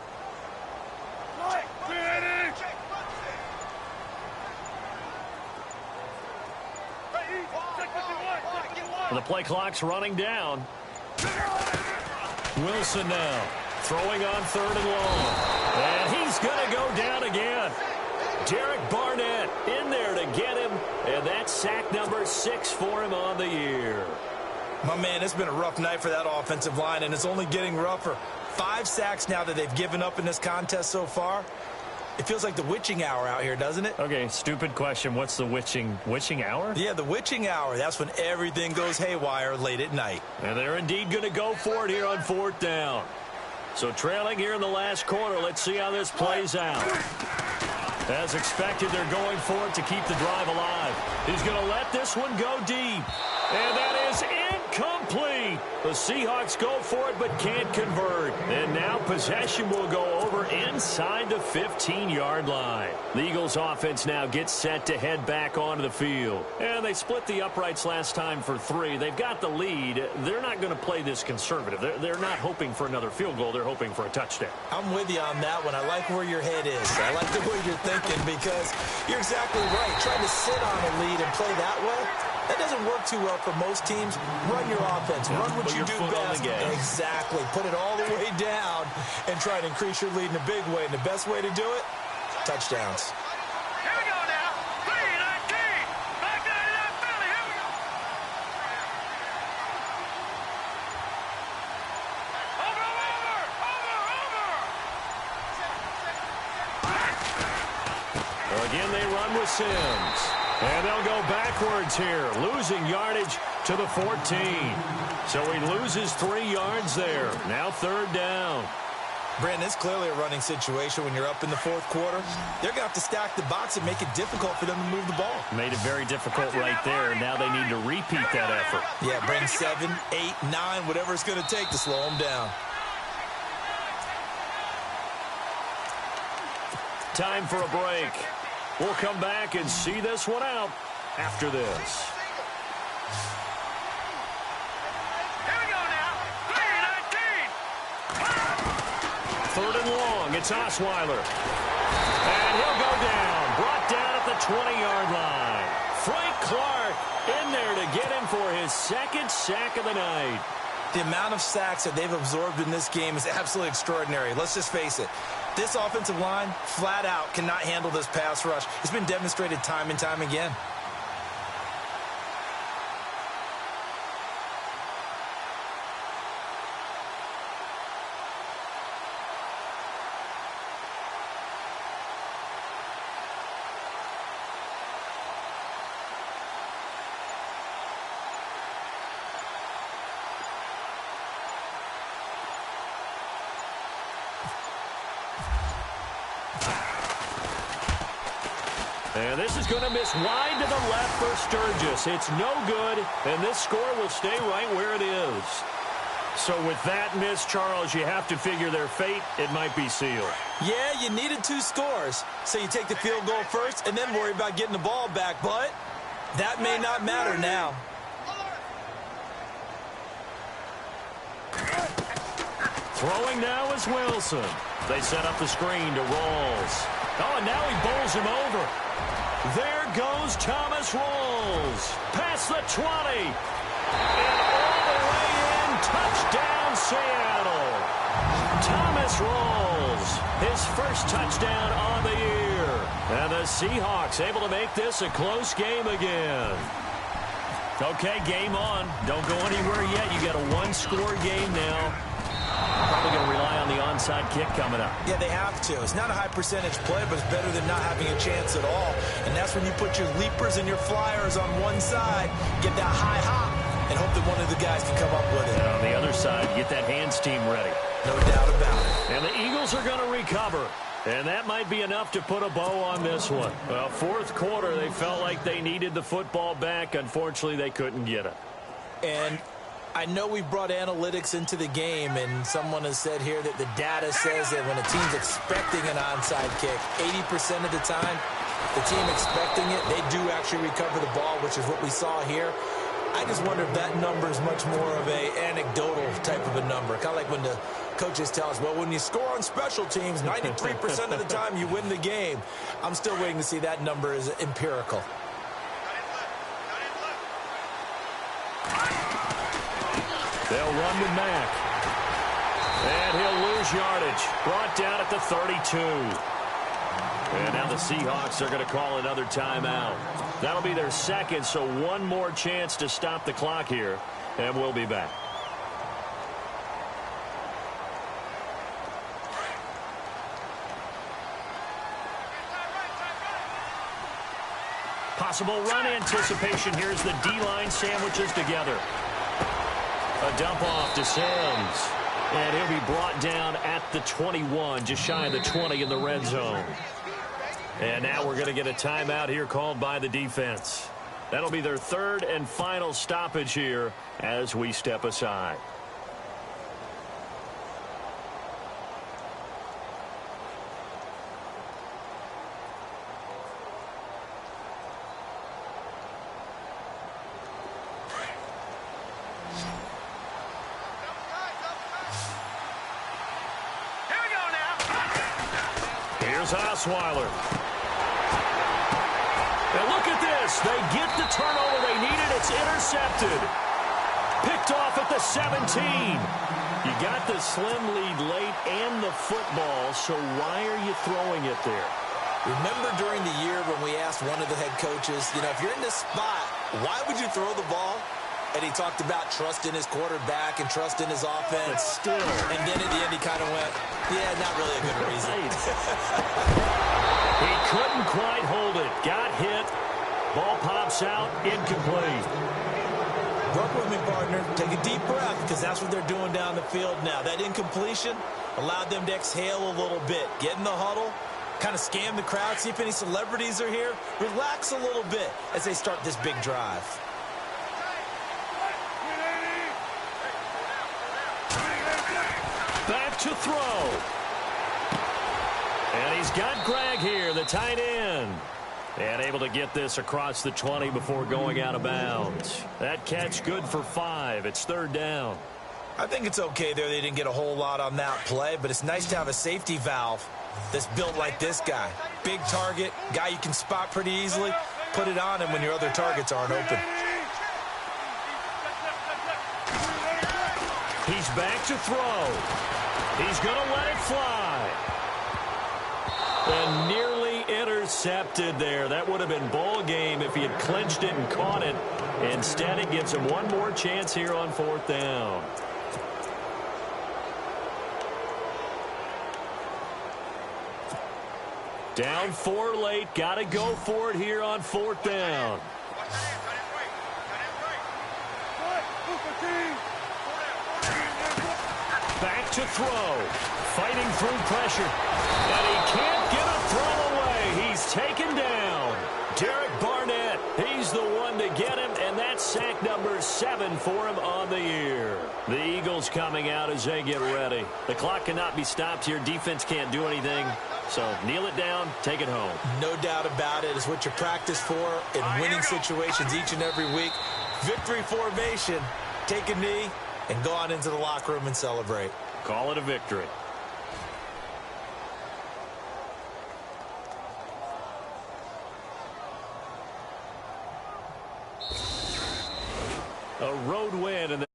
[SPEAKER 3] The play clock's running down. Wilson now throwing on 3rd and long. And he's going to go down again. Derek Barnett in there to get him. And that's sack number 6 for him on the year.
[SPEAKER 4] My man, it's been a rough night for that offensive line, and it's only getting rougher. 5 sacks now that they've given up in this contest so far. It feels like the witching hour out here, doesn't it?
[SPEAKER 3] Okay, stupid question. What's the witching hour?
[SPEAKER 4] Yeah, the witching hour. That's when everything goes haywire late at night.
[SPEAKER 3] And they're indeed going to go for it here on 4th down. So trailing here in the last quarter. Let's see how this plays out. As expected, they're going for it to keep the drive alive. He's going to let this one go deep. And that is incomplete. The Seahawks go for it but can't convert. And now possession will go over inside the 15-yard line. The Eagles offense now gets set to head back onto the field. And they split the uprights last time for 3. They've got the lead. They're not going to play this conservative. They're not hoping for another field goal. They're hoping for a touchdown.
[SPEAKER 4] I'm with you on that one. I like where your head is. I like the way you're thinking because you're exactly right. Trying to sit on a lead and play that way, that doesn't work too well for most teams. Run your offense. Run what you do best. Exactly. Put it all the way down and try to increase your lead in a big way. And the best way to do it, touchdowns.
[SPEAKER 5] Here we go now. 3-19. Back out of that belly. Here we go.
[SPEAKER 3] Well, again, they run with Sims. And they'll go backwards here, losing yardage to the 14. So he loses 3 yards there. Now 3rd down.
[SPEAKER 4] Brandon, it's clearly a running situation when you're up in the fourth quarter. They're going to have to stack the box and make it difficult for them to move the ball.
[SPEAKER 3] Made it very difficult right there. Now they need to repeat that effort.
[SPEAKER 4] Yeah, bring 7, 8, 9, whatever it's going to take to slow them down.
[SPEAKER 3] Time for a break. We'll come back and see this one out after this.
[SPEAKER 5] Here we go now. 3-19.
[SPEAKER 3] Third and long. It's Osweiler. And he'll go down. Brought down at the 20-yard line. Frank Clark in there to get him for his second sack of the night.
[SPEAKER 4] The amount of sacks that they've absorbed in this game is absolutely extraordinary. Let's just face it. This offensive line, flat out, cannot handle this pass rush. It's been demonstrated time and time again.
[SPEAKER 3] And this is going to miss wide to the left for Sturgis. It's no good, and this score will stay right where it is. So with that miss, Charles, you have to figure their fate. It might be sealed.
[SPEAKER 4] Yeah, you needed 2 scores. So you take the field goal first and then worry about getting the ball back. But that may not matter now.
[SPEAKER 3] Throwing now is Wilson. They set up the screen to Rawls. Oh, and now he bowls him over. There goes Thomas Rawls. Past the 20. And all the way in. Touchdown, Seattle. Thomas Rawls. His first touchdown on the year. And the Seahawks able to make this a close game again. Okay, game on. Don't go anywhere yet. You got a 1-score game now. Probably going to rely on the onside kick coming up.
[SPEAKER 4] Yeah, they have to. It's not a high percentage play, but it's better than not having a chance at all. And that's when you put your leapers and your flyers on one side, get that high hop, and hope that one of the guys can come up with it.
[SPEAKER 3] And on the other side, get that hands team ready.
[SPEAKER 4] No doubt about it.
[SPEAKER 3] And the Eagles are going to recover. And that might be enough to put a bow on this one. Well, fourth quarter, they felt like they needed the football back. Unfortunately, they couldn't get it.
[SPEAKER 4] And I know we brought analytics into the game, and someone has said here that the data says that when a team's expecting an onside kick, 80% of the time, the team expecting it, they do actually recover the ball, which is what we saw here. I just wonder if that number is much more of a anecdotal type of a number. Kind of like when the coaches tell us, well, when you score on special teams, 93% of the time you win the game. I'm still waiting to see that number is empirical.
[SPEAKER 3] They'll run with Mack. And he'll lose yardage. Brought down at the 32. And now the Seahawks are going to call another timeout. That'll be their second, so one more chance to stop the clock here. And we'll be back. Possible run anticipation. Here's the D-line sandwiches together. A dump off to Sims. And he'll be brought down at the 21, just shy of the 20 in the red zone. And now we're going to get a timeout here called by the defense. That'll be their third and final stoppage here as we step aside. Osweiler. And look at this. They get the turnover they needed. It's intercepted. Picked off at the 17. You got the slim lead late and the football, so why are you throwing it there?
[SPEAKER 4] Remember during the year when we asked one of the head coaches, you know, if you're in this spot, why would you throw the ball? And he talked about trust in his quarterback and trust in his offense. But
[SPEAKER 3] still.
[SPEAKER 4] And then at the end he kind of went, yeah, not really a good reason.
[SPEAKER 3] He couldn't quite hold it. Got hit. Ball pops out. Incomplete.
[SPEAKER 4] Work with me, partner. Take a deep breath, because that's what they're doing down the field now. That incompletion, allowed them to exhale a little bit. Get in the huddle, kind of scan the crowd, see if any celebrities are here. Relax a little bit as they start this big drive.
[SPEAKER 3] Back to throw. And he's got Greg here, the tight end. And able to get this across the 20 before going out of bounds. That catch good for 5. It's 3rd down.
[SPEAKER 4] I think it's okay there. They didn't get a whole lot on that play, but it's nice to have a safety valve that's built like this guy. Big target, guy you can spot pretty easily. Put it on him when your other targets aren't open.
[SPEAKER 3] He's back to throw. He's going to let it fly. And nearly intercepted there. That would have been ball game if he had clinched it and caught it. Instead, it gives him one more chance here on 4th down. Down 4 late. Got to go for it here on 4th down. Back to throw. Fighting through pressure. And he can't get a throw away. He's taken down. Derek Barnett, he's the one to get him, and that's sack number 7 for him on the year. The Eagles coming out as they get ready. The clock cannot be stopped here. Defense can't do anything. So kneel it down, take it home.
[SPEAKER 4] No doubt about it. It's what you practice for in winning situations each and every week. Victory formation. Take a knee and go on into the locker room and celebrate.
[SPEAKER 3] Call it a victory. A road win.